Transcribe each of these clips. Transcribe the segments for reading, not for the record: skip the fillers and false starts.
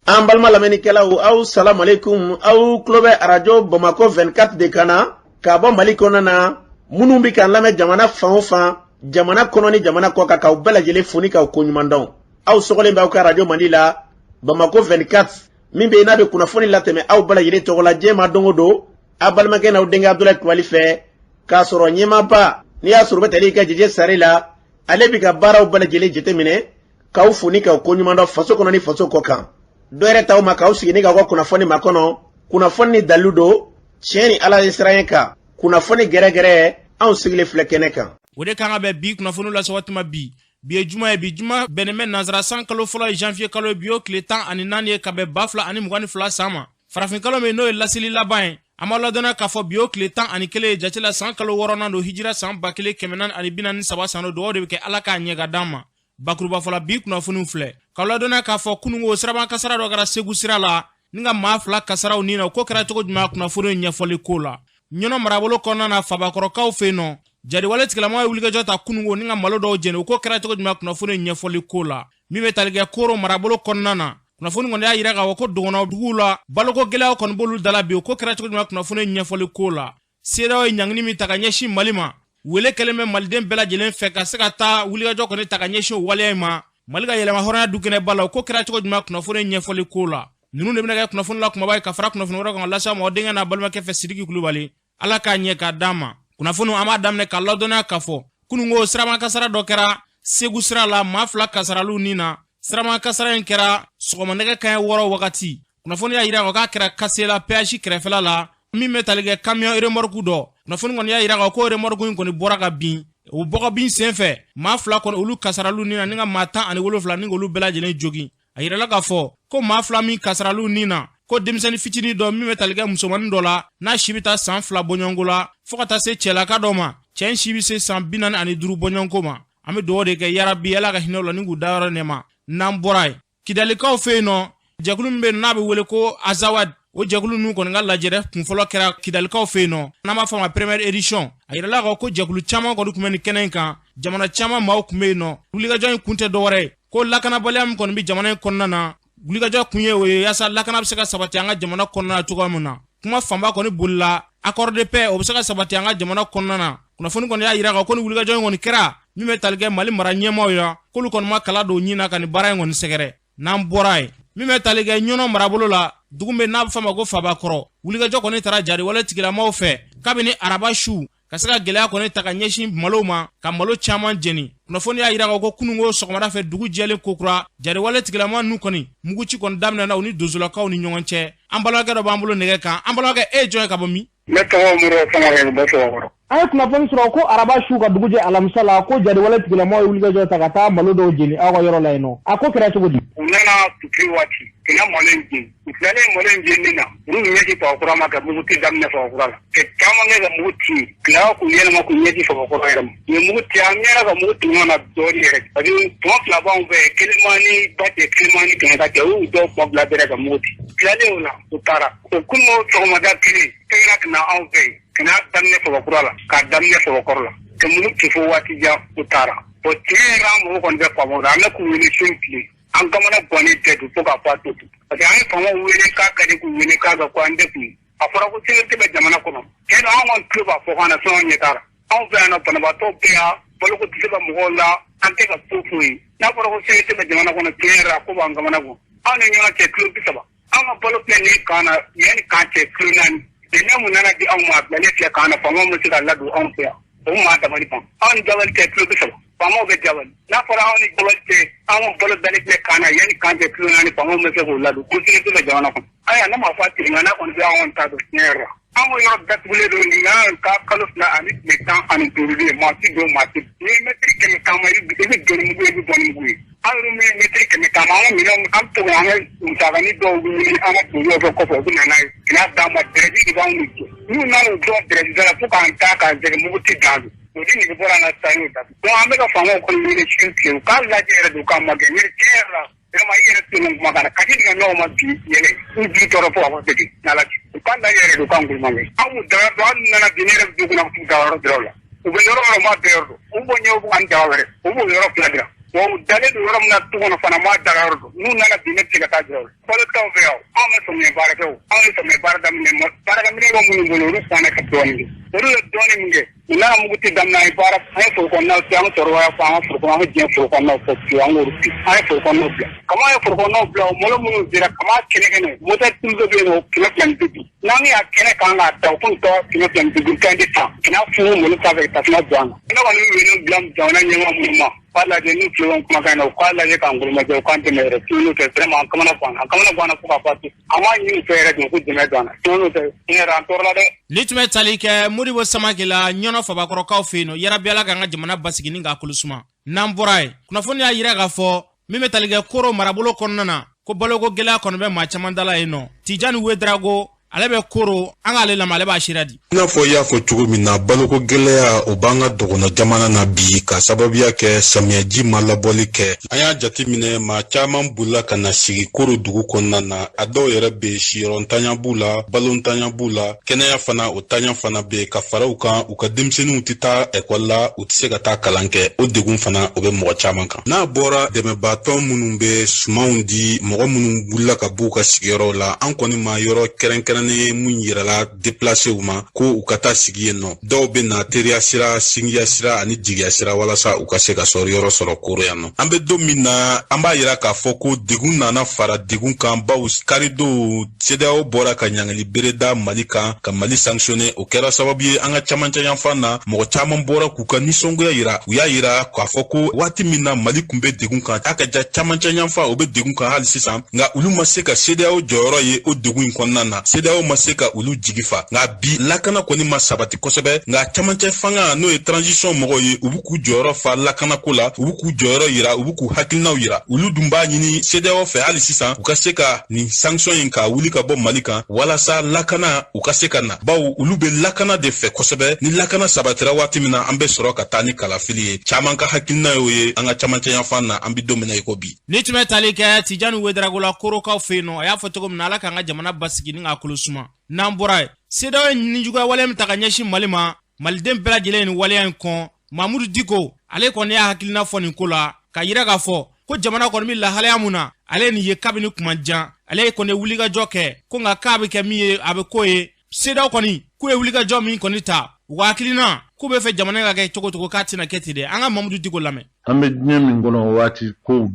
An balma lamɛnnikɛlaw aw salam aleikum aw tulo bɛ arajo Bamako 24 de kan na ka bɔ Mali kɔnɔ na minnu bɛ k'an lamɛn jamana fan o fan jamana kɔnɔ ni jamana kɔ kan k'aw bɛɛ lajɛlen foni k'aw koɲuman dɔn aw sɔgɔlen b'aw ka arajo Mali la Bamako 24 min bɛ n'a bɛ kunnafoni latɛmɛ aw bɛɛ lajɛlen tɔgɔ la diɲɛ ma don o don a balimakɛ n'aw denkɛ Abdulaye Kulibali fɛ k'a sɔrɔ ɲɛmaaba n'i y'a sɔrɔ bɛ tali ka jɛjɛ sari la ale bɛ ka baaraw bɛɛ lajɛlen jateminɛ k'aw foni k'aw koɲuman dɔn faso kɔnɔ ni faso kɔ kan. Dɔɛrɛ taw ma k'aw sigi ni k'aw ka kunnafoni makɔnɔ kunnafoni ni dalilu don tiɲɛ ni Ala ye siran kan kunnafoni gɛrɛgɛrɛ anw sigilen filɛ kɛnɛ kan. O de kan ka bɛ bi kunnafoni la waati ma bi ye juma ye bi juma bɛnnen bɛ nanzara san kalo fɔlɔ ye janvier kalo bi o tile 14 ye ka bɛn 2022 san ma farafin kalo min n'o ye laseli laban ye an b'a ladɔnniya k'a fɔ bi o tile 11 ye jate la san kalo 6nan don hijira san 1443 san do de bɛ kɛ Ala k'a ɲɛ ka d'an ma. Bakuruba fɔla bi kunnafoniw filɛ k'aw ladɔnniya k'a fɔ kunungo siraban kasara dɔ kɛra Segu sira la ni ka maa 2 kasaraw ni na ko kɛra cogo jumɛn kunnafoni ɲɛfɔli ko la ɲɔnɔ marabolo kɔnɔna na Fabakɔrɔkaw fɛ yen nɔ jadiwale tigilamɔgɔ ye wulikajɔ ta kunungo ni ka malo dɔw jɛni ko kɛra cogo jumɛn kunnafoni ɲɛfɔli ko la min bɛ tali kɛ Koro marabolo kɔnɔna na kunnafoni kɔni y'a yira k'a fɔ ko dɔgɔnɔ duguw la baloko gɛlɛyaw kɔni b'olu dala bi ko kɛra cogo jumɛn kunnafoni ɲɛfɔli ko la CEDEAO ye ɲangini min ta ka ɲɛsin Mali ma wele kɛlen bɛ maliden bɛɛ lajɛlen fɛ ka se ka taa wulikajɔ kɔni ta ka ɲɛsin o waleya ma Mali ka yɛlɛma hɔrɔnya du kɛnɛ bala ko kɛra cogo jumɛn kunnafoni ɲɛfɔli ko la ninnu de bɛna kɛ kunnafoni la kumaba ye ka fara kunnafoni wɛrɛ kan lase ma denkɛ n'a balimakɛ fɛ Sidiki Kulibali Ala k'a ɲɛ k'a d'an ma kunnafoni an b'a daminɛ ka ladɔnniya k'a fɔ kunungo siraban kasara dɔ kɛra Segu sira la maa 2 kasaralu ni na siraban kasara in kɛra sɔgɔmanɛgɛ kanɲɛ 6 wagati kunnafoni y'a yira k'a kɛra Kasela péage kɛrɛfɛla la min bɛ tali kɛ camion remorque dɔ kunnafoni kɔni y'a yira ko remorque in kɔni bɔra ka bin o bɔgɔbin senfɛ maa 2 kɔni olu kasaralu ni na ni ka maa 17 ni olu bɛɛ lajɛlen jogi a yirala k'a fɔ ko maa 2 min kasaralu ni na ko denmisɛnnin fitinin dɔ min bɛ tali kɛ musomanin dɔ la n'a si bɛ taa san 2 bɔɲɔnko la fo ka taa se cɛlaka dɔ ma cɛ in si bɛ se san 45 bɔɲɔnko ma an bɛ dugawu de kɛ yarabi Ala ka hinɛ o la ni k'u da yɔrɔ nɛma n'an bɔra yen Kidalikaw fɛ yen nɔ jɛkulu min bɛ n'a bɛ wele ko Azawad o jɛkulu ninnu kɔni ka lajɛrɛ kunfɔlɔ kɛra Kidalikaw fɛ yen nɔ n'an b'a fɔ ma première édition a yirala ko jɛkulu caman kɔni tun bɛ nin kɛnɛ in kan jamana caman maaw tun bɛ yen nɔ wulikajɔ in kun tɛ dɔwɛrɛ ye ko lakanabaliya min kɔni bɛ jamana in kɔnɔna na wulikajɔ kun ye o ye yaasa lakana bɛ se ka sabati an ka jamana kɔnɔna na cogoya min na kuma fanba kɔni bolila accord de paix o bɛ se ka sabati an ka jamana kɔnɔna na kunnafoni kɔni y'a yira ko ni wulikajɔ in kɔni kɛra min bɛ tali kɛ Mali mara ɲɛmaaw ye k'olu kɔni ma kala don ɲin na ka nin baara in kɔni sɛgɛrɛ n'an bɔra yen min bɛ tali kɛ ɲɔnɔ marabolo la dugu bɛ n'a bɛ fɔ ma ko Fabakɔrɔ wulikajɔ kɔni taara jadiwale tigilamɔgɔw fɛ kabini araba su ka se ka gɛlɛya kɔni ta ka ɲɛsin malo ma ka malo caman jɛni kunnafoni y'a yira ko kunungo sɔgɔmada fɛ dugu jɛlen kokura jadiwale tigilamɔgɔ ninnu kɔni muguci kɔni daminɛna u ni donsolakaw ni ɲɔgɔn cɛ an balimakɛ dɔ b'an bolo nɛgɛ kan an balimakɛ e ye jɔn ye ka bɔ min ne tɔgɔ Modibo Sangarɛ bɛ Fabakɔrɔ an ye kunnafoni sɔrɔ ko araba su ka dugu jɛ alamisa la ko jadiwale tigilamɔgɔ ye wulikajɔ ta ka taa malo dɔw jeni aw ka yɔrɔ la yen nɔ a ko kɛra cogo di u nana fitiri waati kɛnɛ malo in jeni u tilalen malo in jeni na olu ɲɛji Fabakɔrɔ ma ka muguti daminɛ Fabakɔrɔ la ka caman kɛ ka mugu ci tilala k'u yɛlɛma k'u ɲɛji Fabakɔrɔ yɛrɛ ma u ye mugu ci an ɲɛna ka mugu ci ɲɔgɔn na dɔɔni yɛrɛ parce que tuma 2 b'anw fɛ Kelemani Bate Kelemani Kɛnɛka cɛ u dɔw kuma bila bɛrɛ ka mugu ci tilalen o la u taara o kunungo sɔgɔmada kelen tɛgɛra ka na anw fɛ yen kana daminɛ Fabakɔrɔ la k'a daminɛ Fabakɔrɔ la ka mugu ci fo waati jan u taara o tiɲɛ yɛrɛ an mɔgɔ kɔni bɛ Fabakɔrɔ an bɛ k'u wele sun tile an kamana gannen tɛ fo k'a fɔ a to ten parce que an ye famaw wele k'a ka di k'u wele k'a ka ko an tɛ kun a fɔra ko sécurité bɛ jamana kɔnɔ cɛ don an kɔni tulo b'a fɔ k'an na sɔn ɲɛ taara anw fɛ yan nɔ banabaatɔ bɛ yan baloko tɛ se ka mɔgɔw la an tɛ ka foyi ye n'a fɔra ko sécurité bɛ jamana kɔnɔ tiɲɛ yɛrɛ a ko b'an kamana gan anw ni ɲɔgɔn cɛ kilo 30 an ka balo filɛ nin kan na yanni k'an cɛ kilo 4 dɛmɛ mun nana di anw ma bilalen filɛ k'an na famaw bɛ se ka ladon anw fɛ yan o maa dabali ban anw ni jabali cɛ kilo 30 famaw bɛ jabali n'a fɔra anw ni jabali cɛ anw ka balo dalen filɛ kan na yanni k'an cɛ kilo 4 famaw bɛ se k'o ladon ko sécurité bɛ jamana kɔnɔ aya ne ma fɔ a tigi nka n'a kɔni bɛ anw ta don tiɲɛ yɛrɛ la anw ka yɔrɔ datugulen don nin y'an ka kalo 2 ani tile 15 de ye maa si don maa si n'i ye mɛtiri 100 taama i bɛ joli mugu ye i bɛ bɔ ni mugu ye anw yɛrɛ min ye mɛtiri 100 taama an ka minɛnw an bɛ to an ka musakanin dɔw ɲini an ka tuguw fɛ kɔfɛ u bɛ na n'a ye n'a d'an ma dɛrɛti de b'anw jɛ n'u nana o dɔn dɛrɛti da la fo k'an ta k'an jɛgɛ mugu ti dan don o di nege bɔra an na sa y'o datugu donc an bɛ ka faamaw kɔni wele sin tigɛ u k'a lajɛ yɛrɛ de u k'a magɛn yɛrɛ tiɲɛ yɛrɛ la vraiment i yɛrɛ to nin kuma kan na kasi tigɛ ɲɔgɔn ma bi yɛlɛ u ji tɔɔrɔ fo ka fɔ tegi n'ala cɛ u k'a lajɛ yɛrɛ de u k'an kulimangɛ anw b'u daga dɔn hali nana bi ne yɛrɛ bɛ du kɔnɔ k'u daga yɔrɔ dɔrɔn la u bɛ yɔrɔ yɔrɔ ma bɛɛ yɔrɔ dɔn u b'o ɲɛ u b'an daga wɛrɛ u b'o yɔrɔ 2 dilan dalen do yɔrɔ min na tu kɔnɔ fana m'a daga yɔrɔ don n'u nana bi ne tɛ se ka taa jɔ fɔlɔtaw fɛ yan anw bɛ sɔmiɲɛ baara kɛ anw ye sɔmiɲɛ baara daminɛ baarakɛminɛ bɛ minnu bolo olu sanna ka dɔɔnin kɛ olu ye dɔɔnin min kɛ u nana mugu ti daminɛ an ye baara an ye foro kɔnɔnaw fɛ an ka cɛkɔrɔbaya fɔ an ka foro kɔnɔ an bɛ diɲɛ foro kɔnɔnaw fɛ an k'olu bi an ye foro kɔnɔnaw bila kama ye foro kɔnɔnaw bila o malo minnu dira kama kɛnɛ motɛ tulu dɔ bɛ yen o 250 n'an y'a kɛnɛ kan k'a da o kun tɔ 250 kan de tan kɛnɛ funu malo sanfɛ ka tasuma don an na ne kɔni wele bila jamana ɲɛmɔgɔ minnu ma k'a lajɛ n'u tulo kumakan na u k'a lajɛ k'an ngolomajɛ u k'an dɛmɛ yɛrɛ n'o tɛ vraiment an kamana gan na fo ka fɔ an b'a ɲini u fɛ yɛrɛ de ko dɛmɛ don an na n'o tɛ tiɲɛ yɛrɛ an tɔɔrɔ la dɛ. Ni tun bɛ tali kɛ Modibo Samake la ɲɔnɔ Fabakɔrɔkaw fɛ yen nɔ yarabi Ala k'an ka jamana basigi ni k'a kolusuma n'an bɔra yen kunnafoni y'a yira k'a fɔ min bɛ tali kɛ Koro marabolo kɔnɔna na ko baloko gɛlɛya kɔni bɛ maa caman dala yen nɔ Tijani Wedrago ale bɛ Koro an k'ale lamɛn ale b'a sira di. I n'a fɔ i y'a fɔ cogo min na baloko gɛlɛya o b'an ka dɔgɔnɔ jamana na bi ka sababuya kɛ samiyaji ma labɔli kɛ an y'a jateminɛ maa caman bolila ka na sigi Koro dugu kɔnɔna na a dɔw yɛrɛ bɛ siyɔrɔntanya b'u la balonntanya b'u la kɛnɛya fana o tanya fana bɛ ka fara u kan u ka denmisɛnninw tɛ taa ekɔli la u tɛ se ka taa kalan kɛ o degun fana o bɛ mɔgɔ caman kan n'a bɔra dɛmɛbaatɔ minnu bɛ sumanw di mɔgɔ minnu bolila ka b'u ka sigiyɔrɔw la an kɔni ma yɔrɔ kɛrɛnkɛrɛn ne mun yirala déplacé u ma ko u ka taa sigi yen nɔ dɔw bɛ na teriya sira singiya sira ani jigiya sira walasa u ka se ka sɔrɔ yɔrɔ sɔrɔ Koro yan nɔ an bɛ don min na an b'a yira k'a fɔ ko degun nana fara degun kan baw karido CEDEAO bɔra ka ɲangali bere da Mali kan ka Mali sanctionner o kɛra sababu ye an ka camancɛ yanfan na mɔgɔ caman bɔra k'u ka nisɔngoya yira u y'a yira k'a fɔ ko waati min na Mali kun bɛ degun kan a ka ja camancɛ yanfan o bɛ degun kan hali sisan nka olu ma se ka CEDEAO jɔyɔrɔ ye o degun in kɔnɔna na CEDEAO ma se ka olu jigi fa nka bi lakana kɔni ma sabati kosɛbɛ nka camancɛ fanga n'o ye transition mɔgɔw ye u b'u k'u jɔyɔrɔ fa lakanako la u b'u k'u jɔyɔrɔ yira u b'u k'u hakilinaw yira olu dun b'a ɲini CEDEAO fɛ hali sisan u ka se ka nin sanction in ka wuli ka bɔ Mali kan walasa lakana u ka se ka na bawo olu bɛ lakana de fɛ kosɛbɛ ni lakana sabatira waati min na an bɛ sɔrɔ ka taa ni kalafili ye caman ka hakilina y'o ye an ka camancɛ yanfan na an bɛ don min na i ko bi. Ni tun bɛ tali kɛ Tijani Wedrago la Korokaw fɛ yen nɔ a y'a fɔ cogo min na Ala k'an ka jamana basigi ni k'a kolosuma n'an bɔra yen CEDEAO ye ɲinijuguya waleya min ta ka ɲɛsin Mali ma maliden bɛɛ lajɛlen nin waleya in kɔn Mamudu Diko ale kɔni y'a hakilina fɔ nin ko la ka yira k'a fɔ ko jamana kɔni bɛ lahalaya mun na ale nin ye kabini kuma jan ale kɔni ye wulikajɔ kɛ ko nka k'a bɛ kɛ min ye a bɛ k'o ye CEDEAO kɔni k'u ye wulikajɔ min kɔni ta u ka hakilina k'u bɛ fɛ jamana ka kɛ cogo cogo k'a tɛna kɛ ten dɛ an ka Mamudu Diko lamɛn. An bɛ diɲɛ min kɔnɔ waati kow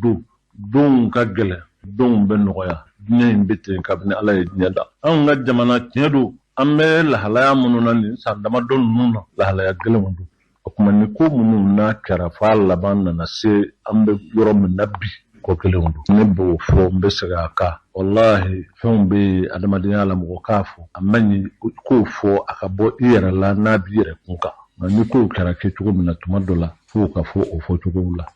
don ka gɛlɛn don bɛ nɔgɔya diɲɛ in bɛ ten kabini Ala ye diɲɛ da anw ka jamana tiɲɛ don an bɛ lahalaya minnu na nin san damadɔ ninnu na lahalaya gɛlɛnw don o tuma ni ko minnu n'a kɛra f'a laban nana se an bɛ yɔrɔ min na bi ko kelenw don ne b'o fɔ n bɛ segin a kan wallahi fɛnw bɛ yen adamadenya la mɔgɔ k'a fɔ a man ɲi k'o fɔ a ka bɔ i yɛrɛ la n'a b'i yɛrɛ kun kan nka ni kow kɛra kɛ cogo min na tuma dɔ la f'o ka fɔ o fɔ cogow la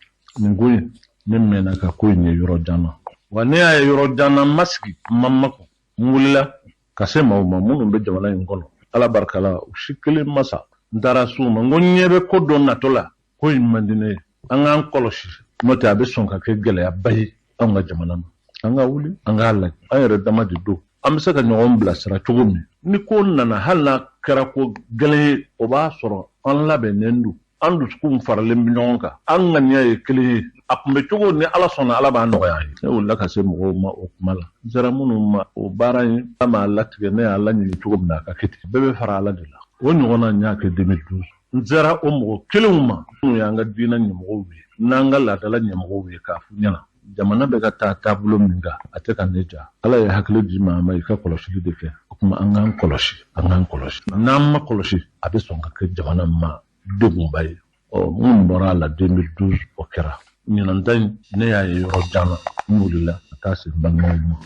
nin ko in ne mɛnna ka ko in ye yɔrɔ jan na wa ne y'a ye yɔrɔ jan na n ma sigi ma makɔn n wulila ka se maaw ma minnu bɛ jamana in kɔnɔ Ala barika la u si kelen ma sa n taara s'u ma n ko ɲɛ bɛ ko dɔ natɔ la ko in man di ne ye an k'an kɔlɔsi n'o tɛ a bɛ sɔn ka kɛ gɛlɛyaba ye anw ka jamana ma an ka wuli an k'a lajɛ an yɛrɛ dama de don an bɛ se ka ɲɔgɔn bilasira cogo min ni ko nana hali n'a kɛra ko gɛlɛn ye o b'a sɔrɔ an labɛnnen don an dusukunw faralen bɛ ɲɔgɔn kan an ŋaniya ye kelen ye a kun bɛ cogo ni Ala sɔnna Ala b'a nɔgɔya ye ne wulila ka se mɔgɔw ma o kuma la n sera minnu ma o baara in Ala m'a latigɛ ne y'a laɲini cogo min na a ka kɛ ten bɛɛ bɛ fara Ala de la o ɲɔgɔnna n y'a kɛ 2012 n sera o mɔgɔ kelenw ma minnu y'an ka diinɛ ɲɛmɔgɔw ye n'an ka laadala ɲɛmɔgɔw ye k'a fɔ ɲɛna jamana bɛ ka taa taabolo min kan a tɛ ka ne ja Ala ye hakili di maa ma i ka kɔlɔsili de kɛ o kuma an k'an kɔlɔsi n'an ma kɔlɔsi a bɛ sɔn ka kɛ jamana ma degunba ye mun bɔra a la 2012 o kɛra ɲinanta in ne y'a ye yɔrɔ jan na n wulila ka taa se balimaw ma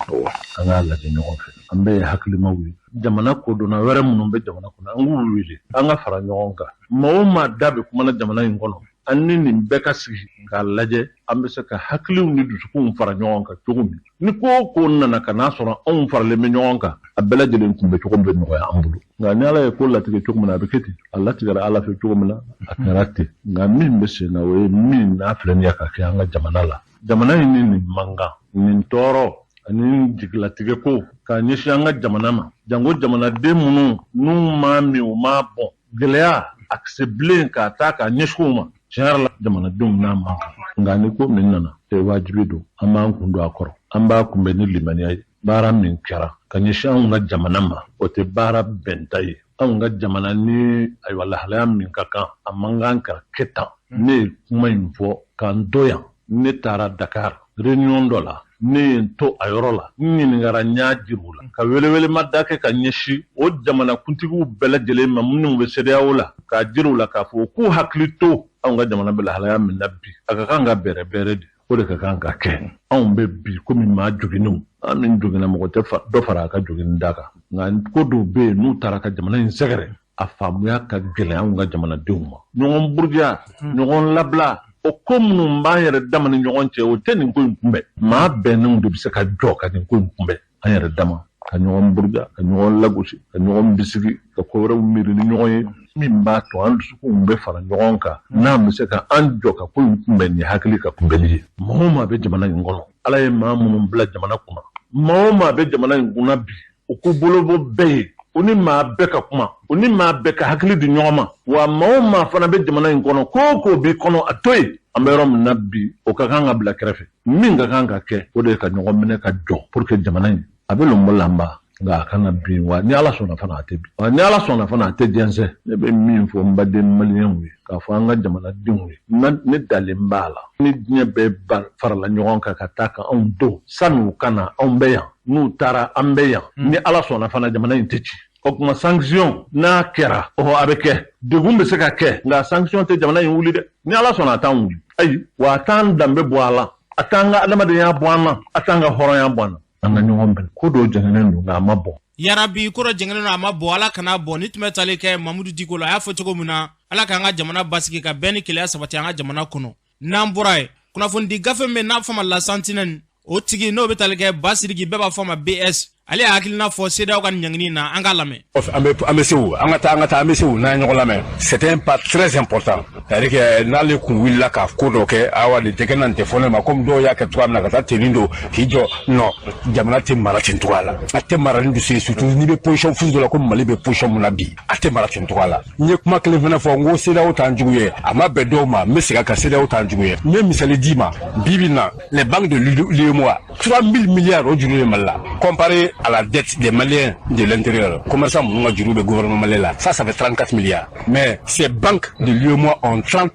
an k'a lajɛ ɲɔgɔn fɛ an bɛɛ ye hakilimaw ye jamana kodɔnna wɛrɛ minnu bɛ jamana kɔnɔ an k'u wele an ka fara ɲɔgɔn kan maa o maa da bɛ kumana jamana in kɔnɔ an ni nin bɛɛ ka sigi k'a lajɛ an bɛ se ka hakiliw ni dusukunw fara ɲɔgɔn kan cogo min ni ko nana ka n'a sɔrɔ anw faralen bɛ ɲɔgɔn kan a bɛɛ lajɛlen kun bɛ cogo bɛ nɔgɔya an bolo nka ni Ala ye ko latigɛ cogo min na a bɛ kɛ ten a latigɛra Ala fɛ cogo min na a kɛra ten nka min bɛ sen na o ye min n'a filɛ nin ye ka kɛ an ka jamana la jamana in ni nin mankan nin tɔɔrɔ ani jigilatigɛ ko k'a ɲɛsin an ka jamana ma jango jamanaden minnu n'u m'a min u m'a bɔn gɛlɛya a kisɛ bilen k'a taa k'a ɲɛsin u ma tiɲɛ la jamanadenw n'a man kan nka ni ko min nana tɛ wajibi don an b'an kun don a kɔrɔ an b'a kunbɛn ni limaniya ye baara min kɛra ka ɲɛsin anw ka jamana ma o tɛ baara bɛnta ye anw ka jamana ni ayiwa lahalaya min ka kan a man kan ka kɛ tan ne ye kuma in fɔ k'an to yan ne taara Dakar réunion dɔ la ne ye n to a yɔrɔ la n ɲininkara n y'a jiriw la ka welewelema da kɛ ka ɲɛsin o jamanakuntigiw bɛɛ lajɛlen ma minnu bɛ CEDEAO la k'a jiriw la k'a fɔ k'u hakili to anw ka jamana bɛ lahalaya min na bi a ka kan ka bɛrɛ bɛrɛ de o de ka kan ka kɛ anw bɛ bi komi maa joginniw an min joginna mɔgɔ tɛ dɔ fara a ka joginni da kan nka ko dɔw bɛ yen n'u taara ka jamana in sɛgɛrɛ a faamuya ka gɛlɛn anw ka jamanadenw ma ɲɔgɔn buruja ɲɔgɔn labila o ko minnu b'an yɛrɛ dama ni ɲɔgɔn cɛ o tɛ nin ko in kunbɛn maa bɛnnenw de bɛ se ka jɔ ka nin ko in kunbɛn an yɛrɛ dama ka ɲɔgɔn buruja ka ɲɔgɔn lagosi ka ɲɔgɔn bisigi ka ko wɛrɛw miiri ni ɲɔgɔn ye min b'a to an dusukunw bɛ fara ɲɔgɔn kan n'an bɛ se ka an jɔ ka ko in kunbɛn ni hakili ka kunbɛnni ye maa o maa bɛ jamana in kɔnɔ ala ye maa minnu bila jamana kunna maa o maa bɛ jamana in kunna bi o k'u bolo bɔ bɛɛ ye o ni maa bɛɛ ka kuma o ni maa bɛɛ ka hakili di ɲɔgɔn ma wa maa o maa fana bɛ jamana in kɔnɔ ko o ko b'i kɔnɔ a to yen an bɛ yɔrɔ min na bi o ka kan ka bila kɛrɛfɛ min ka kan ka kɛ o de ye ka ɲɔgɔn minɛ ka jɔ pour que jamana in a bɛ lɔnbɔ lanba nka a kana bin wa ni ala sɔnna fana a tɛ bin wa ni ala sɔnna fana a tɛ jɛnsɛn ne bɛ min fɔ n baden maliyɛnw ye k'a fɔ an ka jamanadenw ye ne dalen b'a la ni diɲɛ bɛɛ farala ɲɔgɔn kan ka taa ka anw to sani u ka na anw bɛ yan n'u taara an bɛ yan ni ala sɔnna fana jamana in tɛ ci o kuma sanction n'a kɛra a bɛ kɛ degun bɛ se ka kɛ nka sanction tɛ jamana in wuli dɛ ni ala sɔnna a t'an wuli ayi wa a t'an danbe bɔ a la a t'an ka adamadenya bɔ an na a t'an ka hɔrɔnya bɔ an na an ka ɲɔgɔn bɛn ko dɔw jɛngɛnen don nka a ma bɔ yarabi koro jɛngɛnen don a ma bɔ ala kana bɔ ni tun bɛ tali kɛ Mamudu Diko la a y'a fɔ cogo min na ala k'an ka jamana basigi ka bɛn ni kelenya sabati an ka jamana kɔnɔ n'an bɔra ye kunnafoni di gafe min n'a fɔ ma La Sentinelle o tigi n'o bɛ tali kɛ Basiriki bɛɛ b'a fɔ ma BS ale hakilina fɔ CEDEAO ka ɲangini na an ka lamɛn an bɛ se u an ka taa an bɛ se u n'an ɲɔgɔn lamɛn c'est un pas très important c'est-à-dire que n'ale kun wulila ka ko dɔ kɛ awa de tɛ kɛ na nin tɛ fɔ ne ma comme dɔw y'a kɛ cogoya min na ka taa tenni don k'i jɔ non jamana tɛ mara ten cogoya la a tɛ mara ni dusu ye surtout n'i bɛ position fosi dɔ la comme Mali bɛ position mun na bi a tɛ mara ten cogoya la n ye kuma kelen fana fɔ n ko CEDEAO t'an jugu ye a ma bɛn dɔw ma n bɛ segin a kan CEDEAO t'an jugu ye n ye misali d'i ma bi bi in na les banques de l'UEMOA 3000 milliards o juru ye Mali la comparé à la dette des Maliens de l'intérieur. Commerçants m'ont dit le gouvernement malien là. Ça fait 34 milliards. Mais ces banques de l'UEMOA ont 3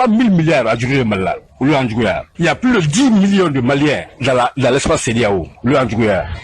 000 milliards à jurer Mali là. Il y a plus de 10 millions de Maliens dans l'espace CEDEAO.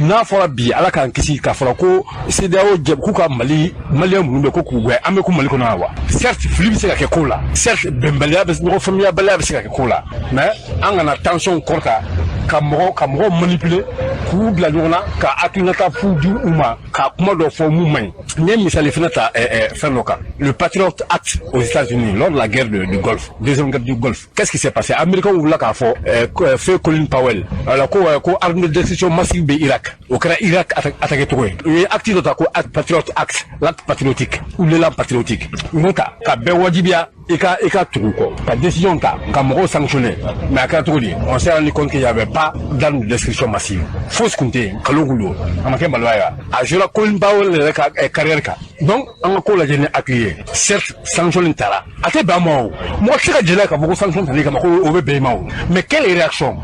N'a fɔra bi ala k'an kisi k'a fɔra ko CEDEAO k'u ka Mali Malien minnu bɛ ko k'u gɛn an bɛ ko Mali kɔnɔ wa. Certes fili bɛ se ka kɛ ko la. Certes bɛnbaliya bɛ ɲɔgɔn faamuyabaliya bɛ se ka kɛ ko la. Mais an kana tension kɔrɔta ka mɔgɔw manipuler k'u bila ɲɔgɔn na ka hakilinata fu di u ma ka kuma dɔ fɔ mun man ɲi. N ye misali fana ta fɛn dɔ kan. Le Patriot Act aux États-Unis lors de la guerre du Golfe, deuxième guerre du Golfe. Qu'est-ce qui s'est passé? Américains wulila k'a fɔ feu Colin Powell ala ko arme de destruction massive bɛ Irak o kɛra Irak attaqué cogo ye u ye acte dɔ ta ko Patriot Act l'acte patriotique ou l'élan patriotique n'o ta ka bɛɛ wajibiya i ka tugu kɔ ka décision ta ka mɔgɔw sanctionner mais a kɛra cogo di on s'est rendu compte qu'il y avait pas d'arme de destruction massive fausse kun tɛ yen nkalon kun don a ma kɛ maloya ye a jouera Colin Powell yɛrɛ ka carrière kan donc an ka ko lajɛ ni hakili ye certes sanction taara a tɛ bɛn a ma o mɔgɔ tɛ se ka jɛnɛ k'a fɔ ko sanction tali kama ko o bɛ bɛn i ma o mais quelle est réaction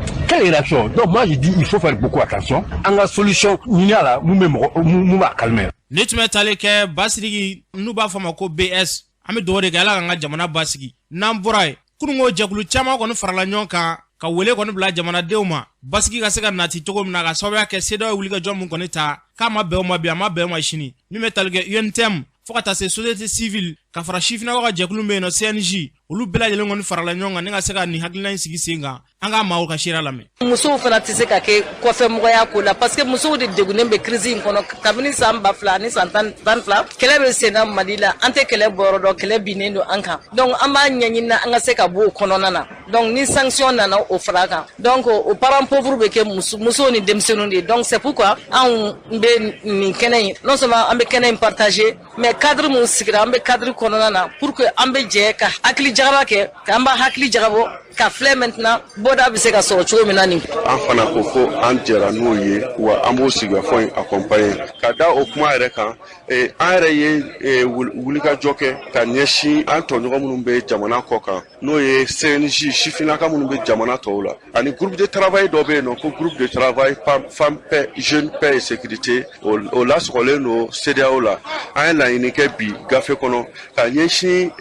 donc moi je dis il faut faire beaucoup attention an ka solution ɲini a la mun b'a calmer ne tun bɛ tali kɛ Basiriki n'u b'a fɔ ma ko BS an bɛ dugawu de kɛ ala k'an ka jamana basigi n'an bɔra ye kununko jɛkulu caman kɔni farala ɲɔgɔn kan ka wele kɔni bila jamanadenw ma basigi ka se ka nati cogo min na ka sababuya kɛ CEDEAO wulikajɔ mun kɔni ta k'a ma bɛn o ma bi a ma bɛn o ma sini min bɛ tali kɛ UNTM fo ka taa se société civile ka fara sifinnakaw ka jɛkulu min yen nɔ CNJ olu bɛɛ lajɛlen kɔni farala ɲɔgɔn kan ni ka se ka nin hakilina in sigi sen kan an ka maaw ka sira lamɛn musow fana tɛ se ka kɛ kɔfɛmɔgɔya ko la parce que musow de degunnen bɛ crise in kɔnɔ kabini san 2000 ni san 12 kɛlɛ bɛ senna Mali la an tɛ kɛlɛ bɔyɔrɔ dɔn kɛlɛ binnen don an kan donc an b'a ɲɛɲini an ka se ka bɔ o kɔnɔna na donc ni sanction nana o fara kan donc o parents pauvres bɛ kɛ musow ni denmisɛnninw de donc c'est pourquoi anw bɛ nin kɛnɛ in non seulement an bɛ kɛnɛ in partager mais cadre mun sigira an bɛ cadre kɔnɔna na pour que an bɛ jɛ ka hakili jagaba kɛ k'an b'a hakili jagabɔ ka filɛ maintenant boda bɛ se ka sɔrɔ cogo min na nin an fana ko fo an jɛra n'o ye wa an b'o sigikafɔ in accompagner ka da o kuma yɛrɛ kan an yɛrɛ ye wulikajɔ kɛ ka ɲɛsin an tɔɲɔgɔn minnu bɛ jamana kɔ kan n'o ye CNJ sifinnaka minnu bɛ jamana tɔw la ani groupe de travail dɔ bɛ yen nɔ ko groupe de travail femme paix jeune paix et sécurité o lasɔgɔlen don CEDEAO la an ye laɲini kɛ bi gafe kɔnɔ ka ɲɛsin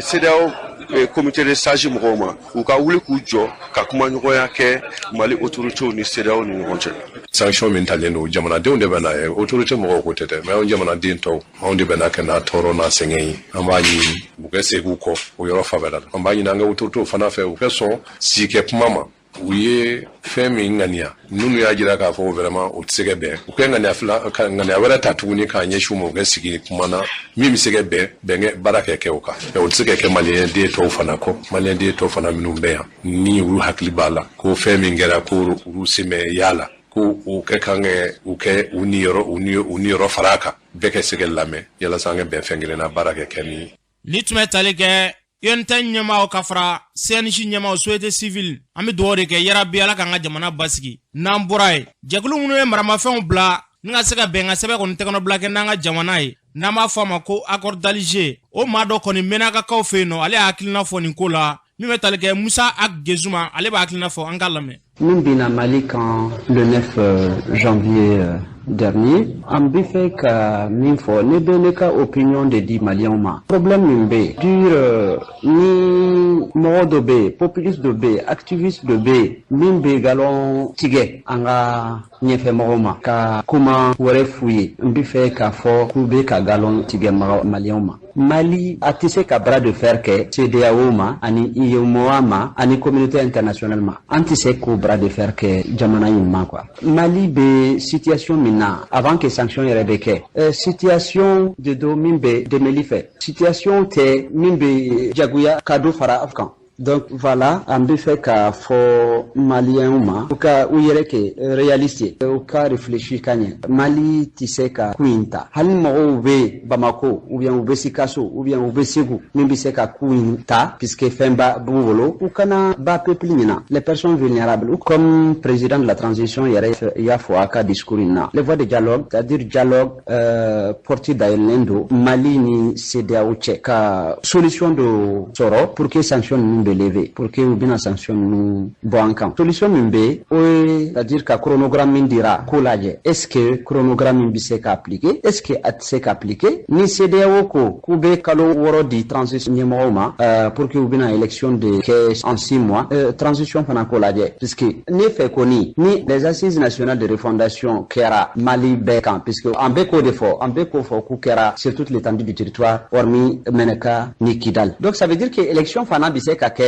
CEDEAO comité de sage mɔgɔw ma u ka wuli k'u jɔ ka kumaɲɔgɔnya kɛ Mali autorités ni CEDEAO ni ɲɔgɔn cɛ. Sanction min talen don jamanadenw de bɛ na ye autorité mɔgɔw ko tɛ dɛ mais anw jamanaden tɔw anw de bɛ na kɛ n'a tɔɔrɔ n'a sɛgɛn ye an b'a ɲini u kɛ segin u kɔ o yɔrɔ fabɛla la an b'a ɲini an ka autorités fana fɛ u kɛ sɔn sigikɛ kuma ma u ye fɛn min ŋaniya n'u y'a jira k'a fɔ vraiment o tɛ se ka bɛn u kɛ ŋaniya wɛrɛ ta tuguni k'a ɲɛsin u ma u kɛ sigi kuma na min bɛ se ka bɛn baara kɛ o kan mais o tɛ se ka kɛ maliyɛn den tɔw fana kɔ maliyɛn den tɔw fana minnu bɛ yan ni olu hakili b'a la ko fɛn min kɛra ko olu se mɛ y'a la ko u kɛ kan kɛ u niyɔrɔ fara a kan bɛɛ ka se ka lamɛn yalasa an ka bɛn fɛn kelen na baara kɛ ni ni tun bɛ tali kɛ UNT ɲɛmaaw ka fara CNJ ɲɛmaaw société civile an bɛ dugawu de kɛ yarabi Ala k'an ka jamana basigi n'an bɔra ye jɛkulu minnu ye maramafɛnw bila ni ka se ka bɛn ka sɛbɛn kɔni tɛgɛnɔbila kɛ n'an ka jamana ye n'an b'a fɔ a ma ko accord d'Alger o maa dɔ kɔni mɛnna ka kaw fɛ yen nɔ ale y'a hakilina fɔ nin ko la min bɛ tali kɛ Musa Gezuma ale b'a hakilina fɔ an k'a lamɛn. Min bina Mali quand le 9 janvier dernier an bɛ fɛ ka min fɔ ne bɛ ne ka opinion de di Maliens ma problème min bɛ dur ni mɔgɔ dɔ bɛ yen populiste dɔ bɛ yen activiste dɔ bɛ yen min bɛ galon tigɛ an ka ɲɛfɛmɔgɔw ma ka kuma wɛrɛ f'u ye n bɛ fɛ k'a fɔ k'u bɛ ka galon tigɛ Maliens ma Mali a tɛ se ka bras de fer kɛ CEDEAO ma ani UEMOA ma ani communauté internationale ma an tɛ se k'o bras de fer kɛ jamana in ma quoi Mali bɛ situation min na avant que sanction yɛrɛ bɛ kɛ situation de do min bɛ dɛmɛli fɛ situation tɛ min bɛ jagoya ka do fara af kan donc voilà an bɛ fɛ k'a fɔ Maliens ma u ka u yɛrɛ kɛ réaliste u ka réfléchir ka ɲɛ Mali tɛ se ka coup in ta hali mɔgɔw bɛ Bamako ou bien u bɛ Sikaso ou bien u bɛ Segu min bɛ se ka coup in ta puisque fɛn b'u bolo u kana ba peuple ɲina les personnes vulnérables comme président de la transition yɛrɛ y'a fɔ a ka discours in na les voies de dialogue c'est-à-dire dialogue porte dayɛlɛlen don Mali ni CEDEAO cɛ ka solution dɔ sɔrɔ pour que sanction ninnu bɛ lever pour que u bɛna sanction ninnu bɔ an kan solution min bɛ o ye c'est-à-dire ka chronogramme min dira k'o lajɛ est-ce que chronogramme min bɛ se ka appliquer est-ce que a tɛ se ka appliquer ni CEDEAO ko k'u bɛ kalo 6 di transition ɲɛmɔgɔw ma pour que u bɛna élection de kɛ en 6 mois transition fana k'o lajɛ puisque ne fɛ kɔni ni les assises nationales de refondation kɛra Mali bɛɛ kan puisque an bɛ k'o de fɔ an bɛ k'o fɔ k'u kɛra sur toute l'étendue du territoire hormis Meneka ni Kidal donc ça veut dire que élection fana bɛ se ka kɛ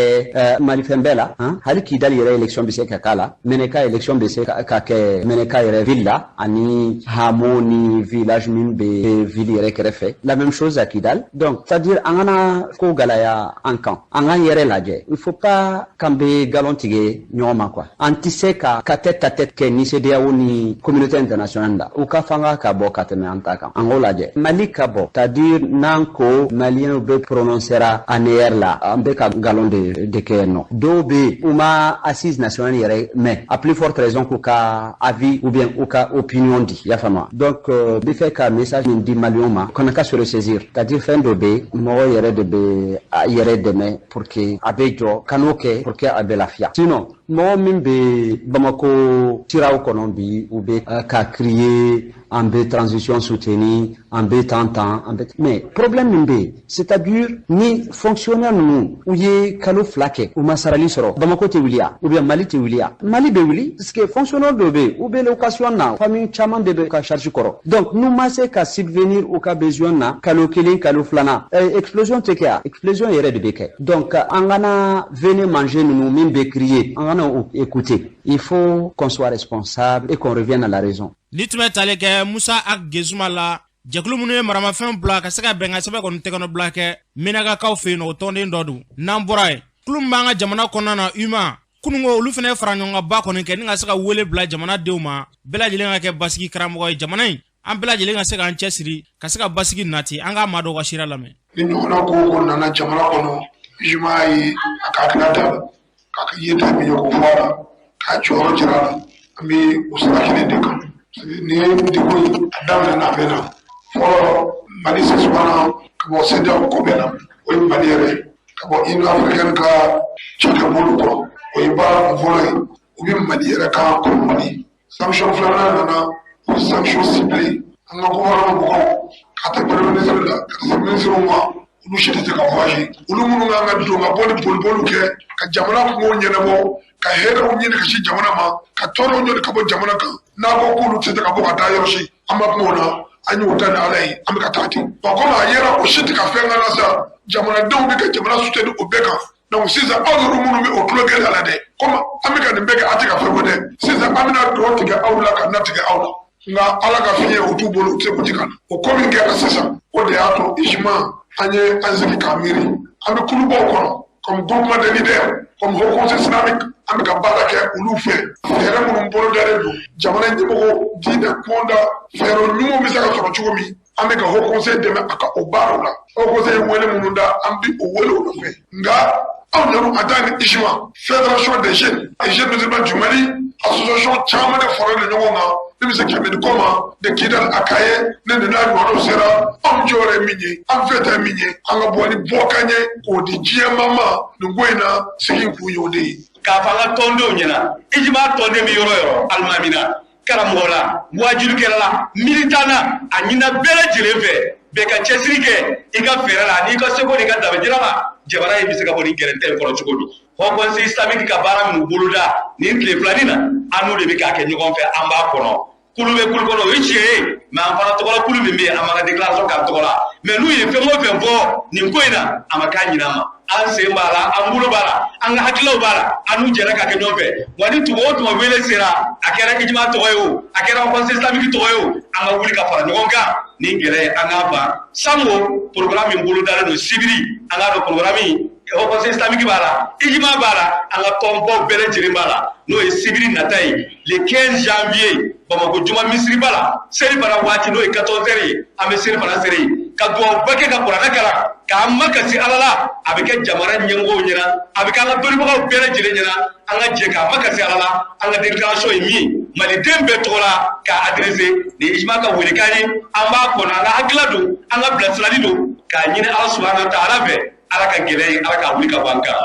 Mali fɛn bɛɛ la hali Kidal yɛrɛ élection bɛ se ka k'a la Meneka élection bɛ se ka kɛ Meneka yɛrɛ ville la ani hameau ni village min bɛ ville yɛrɛ kɛrɛfɛ la même chose à Kidal donc c'est-à-dire an kana ko gɛlɛya an kan an k'an yɛrɛ lajɛ il faut pas k'an bɛ galon tigɛ ɲɔgɔn ma quoi an tɛ se ka tête à tête kɛ ni CEDEAO ni communauté internationale la u ka fanga ka bɔ ka tɛmɛ an ta kan an k'o lajɛ Mali ka bɔ c'est-à-dire n'an ko Maliens bɛ prononcera ANR la an bɛ ka galon de kɛ yen nɔ dɔw bɛ yen u ma assise nationale yɛrɛ mais à plus forte raison k'u ka avis ou bien u ka opinion di i y'a faamu donc bɛ fɛ ka message min di Maliens ma u kana ka se ressaisir c'est-à-dire fɛn dɔ bɛ yen mɔgɔ yɛrɛ de bɛ a yɛrɛ dɛmɛ pour que a bɛ jɔ ka n'o kɛ pour que a bɛ lafiya sinon mɔgɔ min bɛ Bamako siraw kɔnɔ bi u bɛ ka crier an bɛ transition soutenir an bɛ tan an bɛ mais problème min bɛ yen c'est-à-dire ni fonctionnaire ninnu u ye kalo 2 kɛ u ma sarali sɔrɔ Bamako tɛ wuli ou bien Mali tɛ wuli Mali bɛ wuli parce que fonctionnaire dɔ bɛ yen u bɛ location na famille caman de bɛ ka charge kɔrɔ donc n'u ma se ka subvenir u ka besoin na kalo 1 kalo 2 explosion tɛ kɛ explosion yɛrɛ de bɛ kɛ donc an kana venez manger ninnu min bɛ crier an kana écouter il faut qu'on soit responsable et qu'on revienne à la raison. Ni tun bɛ tali kɛ Musa Gezuma la jɛkulu minnu ye maramafɛn bila ka se ka bɛn ka sɛbɛn kɔni tɛgɛnɔbila kɛ Menakakaw fɛ yen nɔ o tɔnden dɔ don n'an bɔra yen kulu min b'an ka jamana kɔnɔna na UMA kunungo olu fana fara ɲɔgɔn kan ba kɔni kɛ ni ka se ka wele bila jamanadenw ma bɛɛ lajɛlen ka kɛ basigi karamɔgɔ ye jamana in an bɛɛ lajɛlen ka se k'an cɛsiri ka se ka basigi nati an ka maa dɔw ka sira lamɛn. Ni ɲɔgɔnna ko nana jamana kɔnɔ Jumai Akakanata, Kakayeta Miyoko, Kacho Jirana, Ami Usaki Dekan, near the Gui, Adam and Avena, for Manisis Wana, Kabo Seda Kobena, or Maniere, Kabo in African car, Chakamuko, or Ibar Volley, Ubi Maniera car, Komani, Sanction Flana, Sanction Simply, and Noko, Kataparanizula, Kataparanizuma. Ulu shite ka kwaji ulu munu nga do nga bolu ke ka jamana ko nyene bo ka hera o nyene ka shi jamana ma ka toro nyone ka bo jamana ka na ko kulu shite ka bo ka ta yoshi amma ko na anyi utana alai am ka tati ba ko ma yera o shite ka fenga na sa jamana do bi ka jamana sute do beka donc siza awru munu mi o klogel ala de comme amika de beka atika fego de siza amina do tiga awla ka natiga awla nga ala ka fiye o tubolo te ko tikana o komi ke asasa o de ato ijma anye aziki kamiri ambe kulubo kono comme groupement de leaders comme haut conseil islamique ambe ka barake ulu fe fere mun mbolo dare do jamana nyimo dina konda fero nyumo misaka soro chugomi ambe ka haut conseil de aka obarula haut conseil wele mununda ambi o wele o fe nga on a atteint ijma fédération des jeunes musulmans du Mali association chama de forêt de nyonga de se kame de comment de kidal akaye ne de na no sera am jore minye am feta minye anga boni bokanye ko di jie mama ngoina sikin ku yode ka fanga tondo nyina ijma tonde mi yoro almamina karamola wajulu kala militana anyina bele jirefe be ka chesirike iga ferala ni ko seko ni ga dabejira jabara yi bisika boni gerente ko chugodu ho conseil islamique ka bara mu buluda ni le planina anu de be ka ke nyugon fe amba kono kulube kulkono wichie ma amfana to kola kulube me amaka déclaration ka to kola mais nous il fait mo fe bo ni koina amaka nyinama anse mbala ambulo bala anga hakilo bala anu jera ka ke nyombe wani to wo to wele sera akera ke jima to yo akera conseil islamique to yo anga wuli ka fara nyonga ni gere anga ba samwo programme mbulu dala no sibiri anga do programme o conseil islamique bala ijima bala anga tombo bele jiri bala no e sibiri natai le 15 janvier Bamako juma misri bala seri bara wati no e 14h ame seri bara seri ka do bake ka qur'ana kala ka maka si alala abike jamara nyengo nyina abike anga dori bako bele jiri nyina anga je ka maka si alala anga déclaration mi mali dembe tola ka adresser ni ijma ka wuri kani amba ko na haglado anga blaslani do ka nyine Allah subhanahu wa ta'ala be ala ka gele ala ka wuri ka banka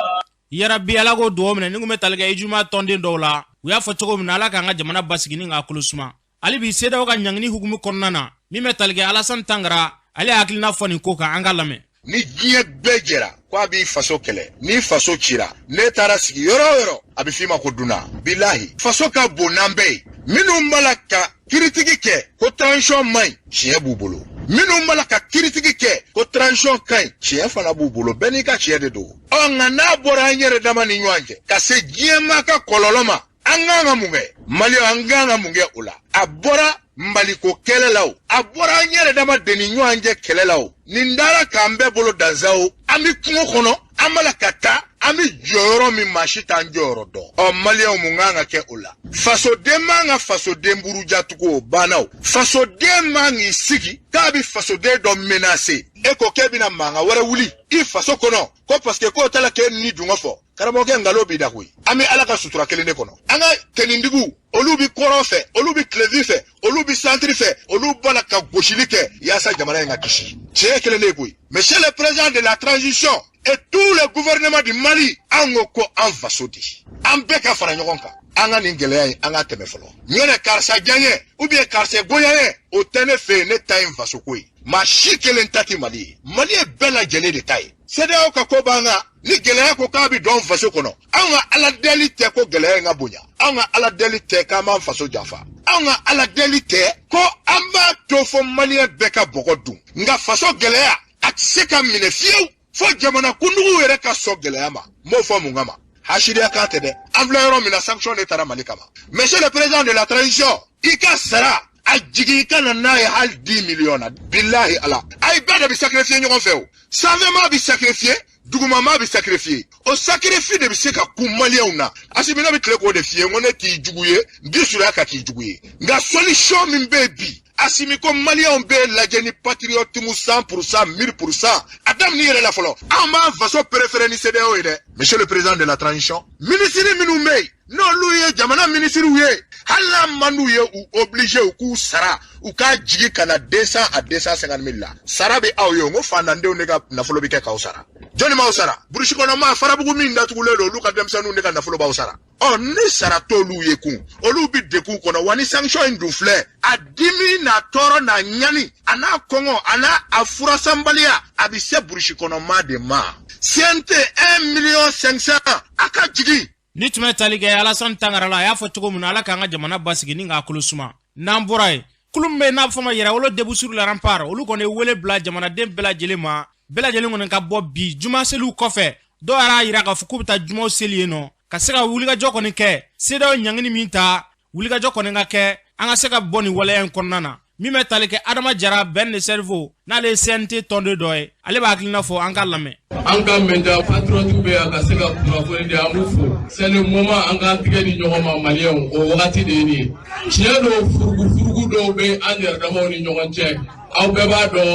ya rabbi ala go do mena ningu metalga ijuma tonde ndola uya fo chogo mena ala ka nga jamana basigini nga kulusuma ali bi seda ka nyangni hukumu konnana mi metalga ala san tangara ali aklina foni ko ka angalame ni jiye bejera kwa bi faso kele ni faso chira ne tara sigi yoro abi fima ko duna billahi faso ka bonambe minu malaka kiritigi ke ko tension mai chie bubolo minu malaka kiritigi ke ko tension kai chie fana bubolo beni ka chie de do onga na bora nyere dama ni nywanje ka se jiema ka kololoma anganga munge malio anganga munge ula abora mbaliko kelelao abora nyere dama deni nywanje kelelao nindara kambe bolo danzao ami kungo kono amala kata ami joro mi mashita njoro do o malio munganga ke ula faso demanga faso demburu jatuko banao faso demangi siki kabi faso de do menacer eko kebina manga wara wuli I faso kono ko parce que ko tala ke ni dunga fo karamoke ngalo bi da kuyi ami alaka sutura kelene kono anga tenindigu olubi korofe olubi klevife olubi centrife olubana ka goshilike yasa jamana nga kishi che kelene kuyi monsieur le président de la transition et tout le gouvernement du Mali angoko en vasodi ambeka fara nyogonka anga ningele anga temefolo nyene karsa janye ou bien karsa goyaye o tenefe ne time vasokoi ma shikele ntati Mali e bela jele de taille c'est là ka ko banga ni gele ko ka bi don vasokono anga ala delite ko gele nga bunya anga ala delite ka man faso jafa anga ala delite ko amba to fo Malien beka bogodu nga faso gele ya atseka mine fiu fo jamana kundugu were ka so gele ma mo fo mungama hashidi akate de enveloppe mina sanction de tara malikama monsieur le président de la transition ika sara ajigi kana na ya hal 10 millions billahi ala ay bada bi sacrifier nyon feo savement bi sacrifier dugumama bi sacrifier o sacrifier de bi seka ku Malien na asibina bi tleko de fie ngone ki juguye bisura ka ki juguye nga solution min bebi asimi ko malien be lajɛ ni patriotisme 100% 1000%. Adam ni yɛrɛ la fɔlɔ. An b'an faso préféré ni CEDEAO ye dɛ. Monsieur le président de la transition, ministre minnu bɛ yen n'olu ye jamana ministre ye, hali n'a man d'u ye u obligé u k'u sara u k'a jigi ka na 200 à 250 000 la. Sara bɛ aw ye o, n ko fantandenw de ka nafolo bɛ kɛ k'aw sara. Jɔnni m'aw sara? Burusi kɔnɔma farabugu min datugulen don olu ka denmisɛnninw de ka nafolo b'aw sara. Ɔ ni sara t'olu ye kun, olu bɛ degun kɔnɔ wa ni sanction in dun filɛ, a dimi n'a tɔɔrɔ n'a ɲani a n'a kɔngɔ a n'a a furasanbaliya a bɛ se burusi kɔnɔma de ma. CNT 1,500,000 a ka jigi. Ni tun bɛ tali kɛ Alassane Tangara la a y'a fɔ cogo min na Ala k'an ka jamana basigi ni k'a kolo suma. N'an bɔra yen, kulu min bɛ yen n'a bɛ fɔ ma Yɛrɛwolo début sur le rempart olu kɔni ye wele bila jamanaden bɛɛ lajɛlen ma. Bɛɛ lajɛlen kɔni ka bɔ bi juma seliw kɔfɛ dɔw yɛrɛ y'a jira k'a fɔ k'u bɛ taa jumaw seli yen nɔ ka se ka wulikajɔ kɔni kɛ CEDEAO ɲangini min ta wulikajɔ kɔni ka kɛ an ka se ka bɔ nin waleya in kɔnɔna na. Min bɛ tali kɛ Adama Jara Ben de Cerveau n'ale ye CNT tɔnden dɔ ye ale b'a hakilina fɔ an ka lamɛn. An ka mɛnta patriote bɛ yan ka se ka kunnafoni di an b'u fo. C'est le moment an k'an tigɛ di ɲɔgɔn ma maliyɛnw o wagati de ye nin ye. Tiɲɛ don furugu dɔw bɛ an yɛrɛ damaw ni ɲɔgɔn cɛ. Aw bɛɛ b'a dɔn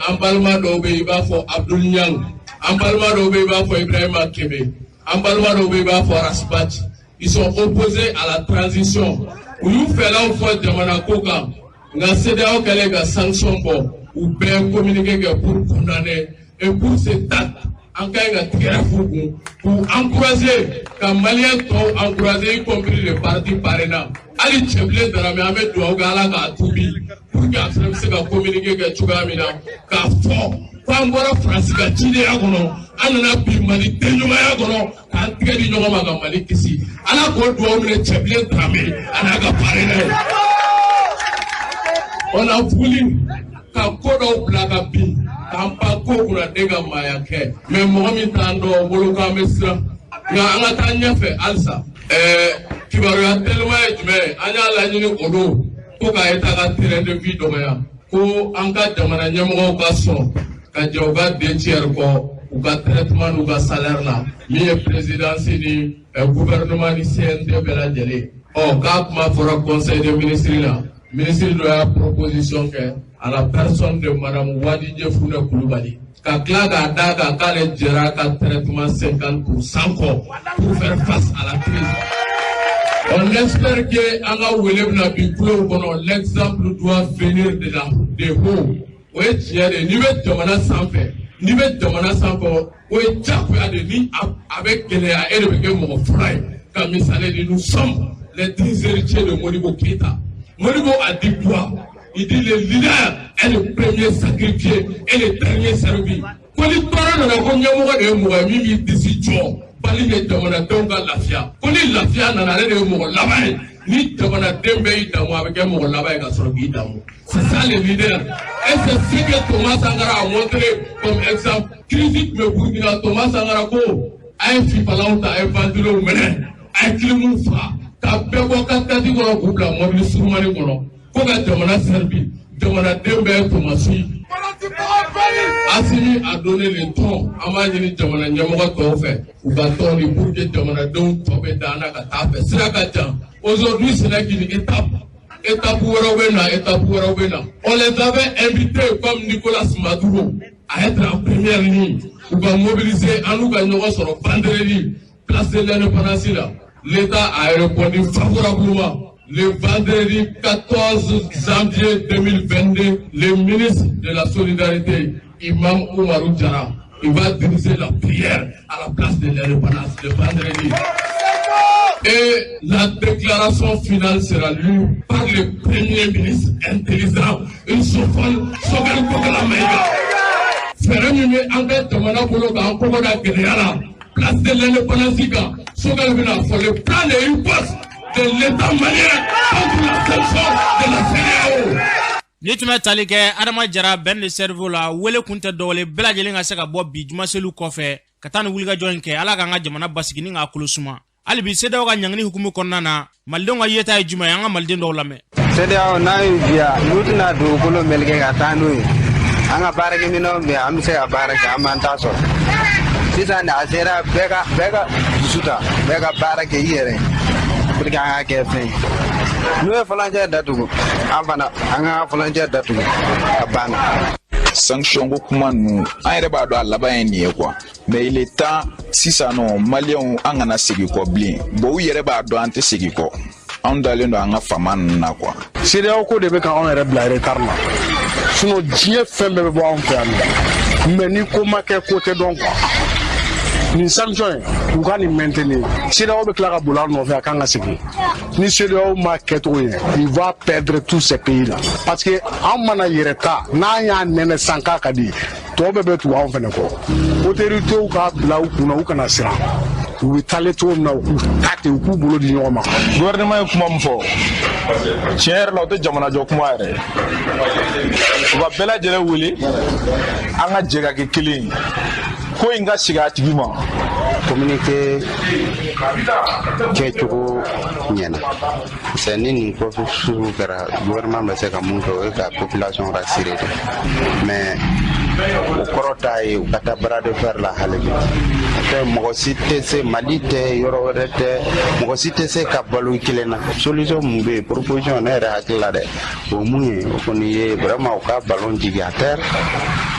an balima dɔw bɛ yen i b'a fɔ Abdul Niang, an balima dɔw bɛ yen i b'a fɔ Ibrahima Kebe, an balima dɔw bɛ yen i b'a fɔ Rasbati. Ils sont opposés à la transition. U y'u fɛlaw fɔ jamana ko kan. Nga CEDEAO kɛlen ka sanction bɔ u bɛɛ communiqué kɛ pour condamner et pour cet acte an ka ɲi ka tigɛra f'u kun k'u encourager ka maliyɛn tɔw encourager y compris les partis parrainants hali cɛbilen Darame an bɛ dugawu kɛ Ala k'a tuubi pour que a fana bɛ se ka communiqué kɛ cogoya min na k'a fɔ k'an bɔra Faransi ka cidenya kɔnɔ an nana bi Mali denɲumanya kɔnɔ k'an tigɛ di ɲɔgɔn ma ka Mali kisi Ala k'o dugawu minɛ cɛbilen Darame a n'a ka parrainant ye. On a voulu ka ko dɔw bila ka bin k'an pan ko kunna den ka maaya kɛ mais mɔgɔ min t'an dɔn bolo k'an bɛ siran nka an ka taa ɲɛfɛ halisa kibaruya telima ye jumɛn ye an y'a laɲini o don ko ka État ka terrain de vie dɔgɔya ko an ka jamana ɲɛmɔgɔw ka sɔn ka jɛ u ka den tiers kɔ u ka traitement n'u ka salaire la min ye présidence ni gouvernement ni CNT bɛɛ lajɛlen ɔ k'a kuma fɔra conseil des ministres la. Ministre de la proposition à la personne de Madame Wadi Djefoune Koulibaly. Ka tila k'a d'a kan k'ale jɛra ka traitement 50% kɔ pour faire face à la crise. On espère que an ka wele bɛna bi kulow kɔnɔ l'exemple doit venir de haut. O ye tiɲɛ de ye n'i bɛ jamana sanfɛ o ye jagoya de ni a bɛ gɛlɛya e de bɛ kɛ mɔgɔ fɔlɔ ye ka misali di nous sommes les 10 héritiers de Modibo Keïta. Modibo a dit quoi? Il dit le leader est le premier sacrifié et le dernier servi. Quand il parle de la Konyamura de Mourami, il dit Bali de Jamanaton Lafia. Quand il Lafia n'a de Mour Lavay, ni Jamanaton Beidamo avec un Mour Lavay à Sorguidamo. C'est ça le leader. Et c'est ce que Thomas Sangara a montré comme exemple. Critique me Bourgina Thomas Sangara ko a un Fipalanta, un Vandelo Mene, un Klimoufa. Ka bɛɛ bɔ ka tati kɔnɔ k'u bila mɔbili surumani kɔnɔ ko ka jamana servi jamanaden bɛɛ tomasi Assimi a donné le ton an b'a ɲini jamana ɲɛmɔgɔ tɔw fɛ u ka tɔn di pour que jamanadenw tɔ bɛ dan na ka taa fɛ sira ka jan aujourd'hui c'est une étape wɛrɛw bɛ na on les avait invités comme Nicolas Maduro à être en première ligne u ka mobiliser an n'u ka ɲɔgɔn sɔrɔ vendredi place de l'indépendance la. L'État a répondu favorablement. Le vendredi 14 janvier 2022, le ministre de la Solidarité, Imam Oumarou Diarra, il va diriger la prière à la place de l'indépendance le vendredi. Et la déclaration finale sera lue par le premier ministre intelligent, une Sofone Sogal Kogalamaïga. Fere Mimi Angat Tamana Bologa Ankogoda Gréala. Place de l'indépendance, Sogal Bina, pour le plan de riposte de l'État malien contre la sanction de la CEDEAO. Ni tun bɛ tali kɛ Adama Jara Ben de Cerveau la wele kun tɛ dɔwɛrɛ bɛɛ lajɛlen ka se ka bɔ bi juma seliw kɔfɛ ka taa ni wulikajɔ in kɛ Ala k'an ka jamana basigi ni k'a kolo suma. Hali bi CEDEAO ka ɲangini hukumu kɔnɔna na malidenw ka yeta ye jumɛn ye an ka maliden dɔw lamɛn. CEDEAO n'a y'u diya n'u tɛna dugukolo meleke ka taa n'u ye an ka baarakɛminɛnw bɛ an bɛ se ka baara kɛ an b'an ta sɔrɔ. Sisan a sera bɛɛ ka dusu ta bɛɛ ka baara kɛ i yɛrɛ pour que an ka kɛ fɛn ye n'u ye falancɛ datugu an fana an ka falancɛ datugu a banna. Sanction ko kuma ninnu an yɛrɛ b'a dɔn a laban ye nin ye quoi mais il est temps sisan nɔ maliyɛnw an kana segin kɔ bilen bon u yɛrɛ b'a dɔn an tɛ segin kɔ anw dalen don an ka fama ninnu na quoi. CEDEAO ko de bɛ ka anw yɛrɛ bila retard la sinon diɲɛ fɛn bɛɛ bɛ bɔ anw fɛ yan nɔ mais ni ko ma kɛ ko tɛ dɔn quoi. Ni sanction u ka nin maintenir CEDEAO bɛ tila ka boli an nɔfɛ a kan ka segin ni CEDEAO ma kɛcogo ye il va perdre tous ces pays là parce que an mana yɛrɛ ta n'an y'a nɛnɛ san k'a ka di tɔw bɛɛ bɛ tugu anw fɛnɛ kɔ autorités ka bila u kunna u kana siran u bɛ taale cogo min na u k'u ta ten u k'u bolo di ɲɔgɔn ma. Gouvernement ye kuma min fɔ tiɲɛ yɛrɛ la o tɛ jamana jɔ kuma yɛrɛ u ka bɛɛ lajɛlen wele an ka jɛ ka kɛ kelen ye ko in ka sigi a tigi ma. Communiqué kɛcogo ɲɛna parce que ni nin ko sugu kɛra gouvernement bɛ se ka mun kɛ o ye ka population rassurer de mais o kɔrɔ t'a ye u ka taa bras de fer la hali bi tɛ mɔgɔ si tɛ se Mali tɛ yɔrɔ wɛrɛ tɛ mɔgɔ si tɛ se ka balo i kelen na solution mun bɛ yen proposition ne yɛrɛ hakili la dɛ o mun ye o kɔni ye vraiment u ka ballon jigin à terre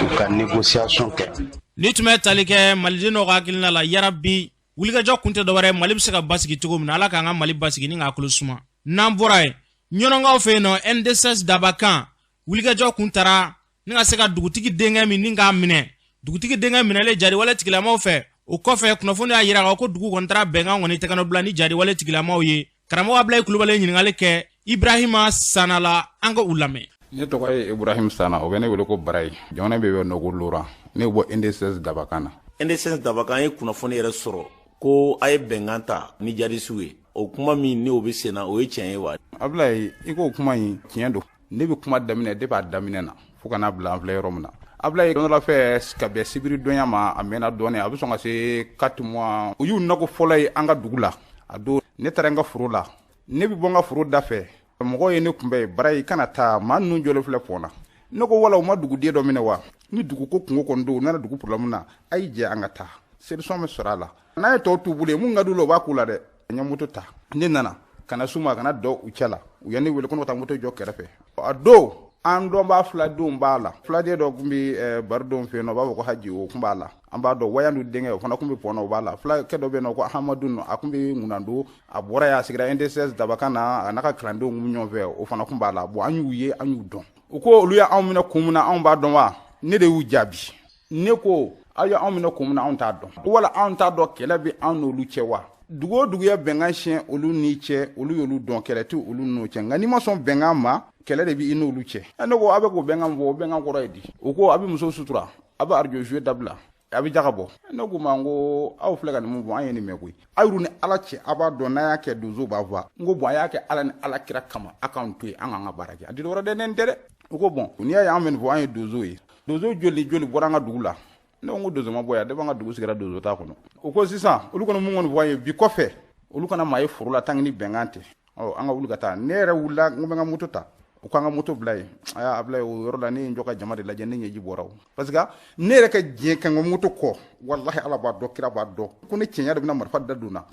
u ka négociation kɛ. Ni tun bɛ tali kɛ malidenw ka hakilina la yarabi wulikajɔ kun tɛ dɔwɛrɛ Mali bɛ se ka basigi cogo min na Ala k'an ka Mali basigi ni k'a kolo suma n'an bɔra yen ɲɔnɔnkaw fɛ yen nɔ NDSS Dabakan wulikajɔ kun taara ni ka se ka dugutigi denkɛ min ni k'a minɛ dugutigi denkɛ minɛlen jariwale tigilamaw fɛ o kɔfɛ kunnafoni y'a yira ko dugu kɔni taara bɛnkan kɔni tɛgɛnɔbila ni jariwale tigilamaw ye karamɔgɔ Ablaye Kulubali ɲininkali kɛ Ibrahima Sanala an ka u lamɛn. Ne tɔgɔ ye Ibrahim Sana o bɛ ne wele ko Barayi jamana bɛ nɔ ko Lora ne bɔ NDSS Dabakan na. NDSS Dabakan ye kunnafoni yɛrɛ sɔrɔ ko a ye bɛnkan ta ni jadisiw ye o kuma min ne o bɛ sen na o ye tiɲɛ ye wa. Ablaye i ko kuma in tiɲɛ don ne bɛ kuma daminɛ depuis a daminɛ na fo ka n'a bila an filɛ yɔrɔ min na. Ablaye don dɔ la fɛ ka bɛn sibiri donya ma a mɛnna dɔɔnin a bɛ sɔn ka se 4 mois u y'u nako fɔlɔ ye an ka dugu la a don ne taara n ka foro la ne bɛ bɔ n ka foro da fɛ mɔgɔ ye ne kunbɛn Barayi kana taa maa ninnu jɔlen filɛ fɔ na ne ko wala u ma duguden dɔ minɛ wa ni dugu ko kungo kɔni don u nana dugu problème na a y'i jɛ an ka taa solution bɛ sɔrɔ a la n'a ye tɔw t'u bolo ye mun ka d'u la u b'a k'u la dɛ n ye moto ta ne nana kana suma kana dɔ u cɛ la u ye ne wele ko ne ka taa moto jɔ kɛrɛfɛ a don an dɔn b'a filadenw b'a la filaden dɔ tun bɛ baridenw fɛ yen nɔ u b'a fɔ ko Haji o tun b'a la an b'a dɔn Wayandu denkɛ o fana tun bɛ pɔnɔ o b'a la fulakɛ dɔ bɛ yen nɔ ko Ahamadu a tun bɛ Ŋunando a bɔra yen a sigira NDSS Dabakan na a n'a ka kalandenw kun ɲɔgɔn fɛ o fana tun b'a la bon an y'u ye an y'u dɔn u ko olu y'anw minɛ kun min na anw b'a dɔn wa ne de y'u jaabi ne ko aw y'anw minɛ kun min na anw t'a dɔn wala anw t'a dɔn kɛlɛ bɛ anw n'olu cɛ wa dugu o dugu ye bɛnkan siɲɛ olu ni cɛ olu y'olu dɔn kɛlɛ tɛ olu n'o cɛ nka n'i ma sɔn bɛnkan ma kɛlɛ de bɛ i n'olu cɛ ne ko a bɛ k'o bɛnkan fɔ o bɛnkan kɔrɔ ye di o ko a bɛ muso sutura a bɛ arajo jouer dabila a bɛ jaga bɔ ne ko ma n ko aw filɛ ka nin mun fɔ an ye nin mɛn koyi aw y'u ni Ala cɛ a b'a dɔn n'a y'a kɛ donso b'a fɔ n ko bon a y'a kɛ Ala ni Ala kira kama a k'an to yen an k'an ka baara kɛ a di dɔwɛrɛ dɛ ne tɛ dɛ u ko bon n'i y'a ye an bɛ nin fɔ an ye donso ye donso joli bɔra an ka dugu la ne ko donso ma bɔ yan depuis an ka dugu sigira donso t'a kɔnɔ o ko sisan olu kɔni mun kɔni fɔ an ye bi kɔfɛ olu kana maa ye foro la tant que ni bɛnkan tɛ an ka wuli ka taa ne yɛrɛ wulila n ko bɛ n ka moto ta u k'an ka moto bila yen a y'a bila o yɔrɔ la ne ye n jɔ ka jama de lajɛ ne ɲɛji bɔra o parce que ne yɛrɛ ka diɲɛ ka n ka moto kɔ walahi Ala b'a dɔn kira b'a dɔn ko ne cɛnya de bɛna marifa da don na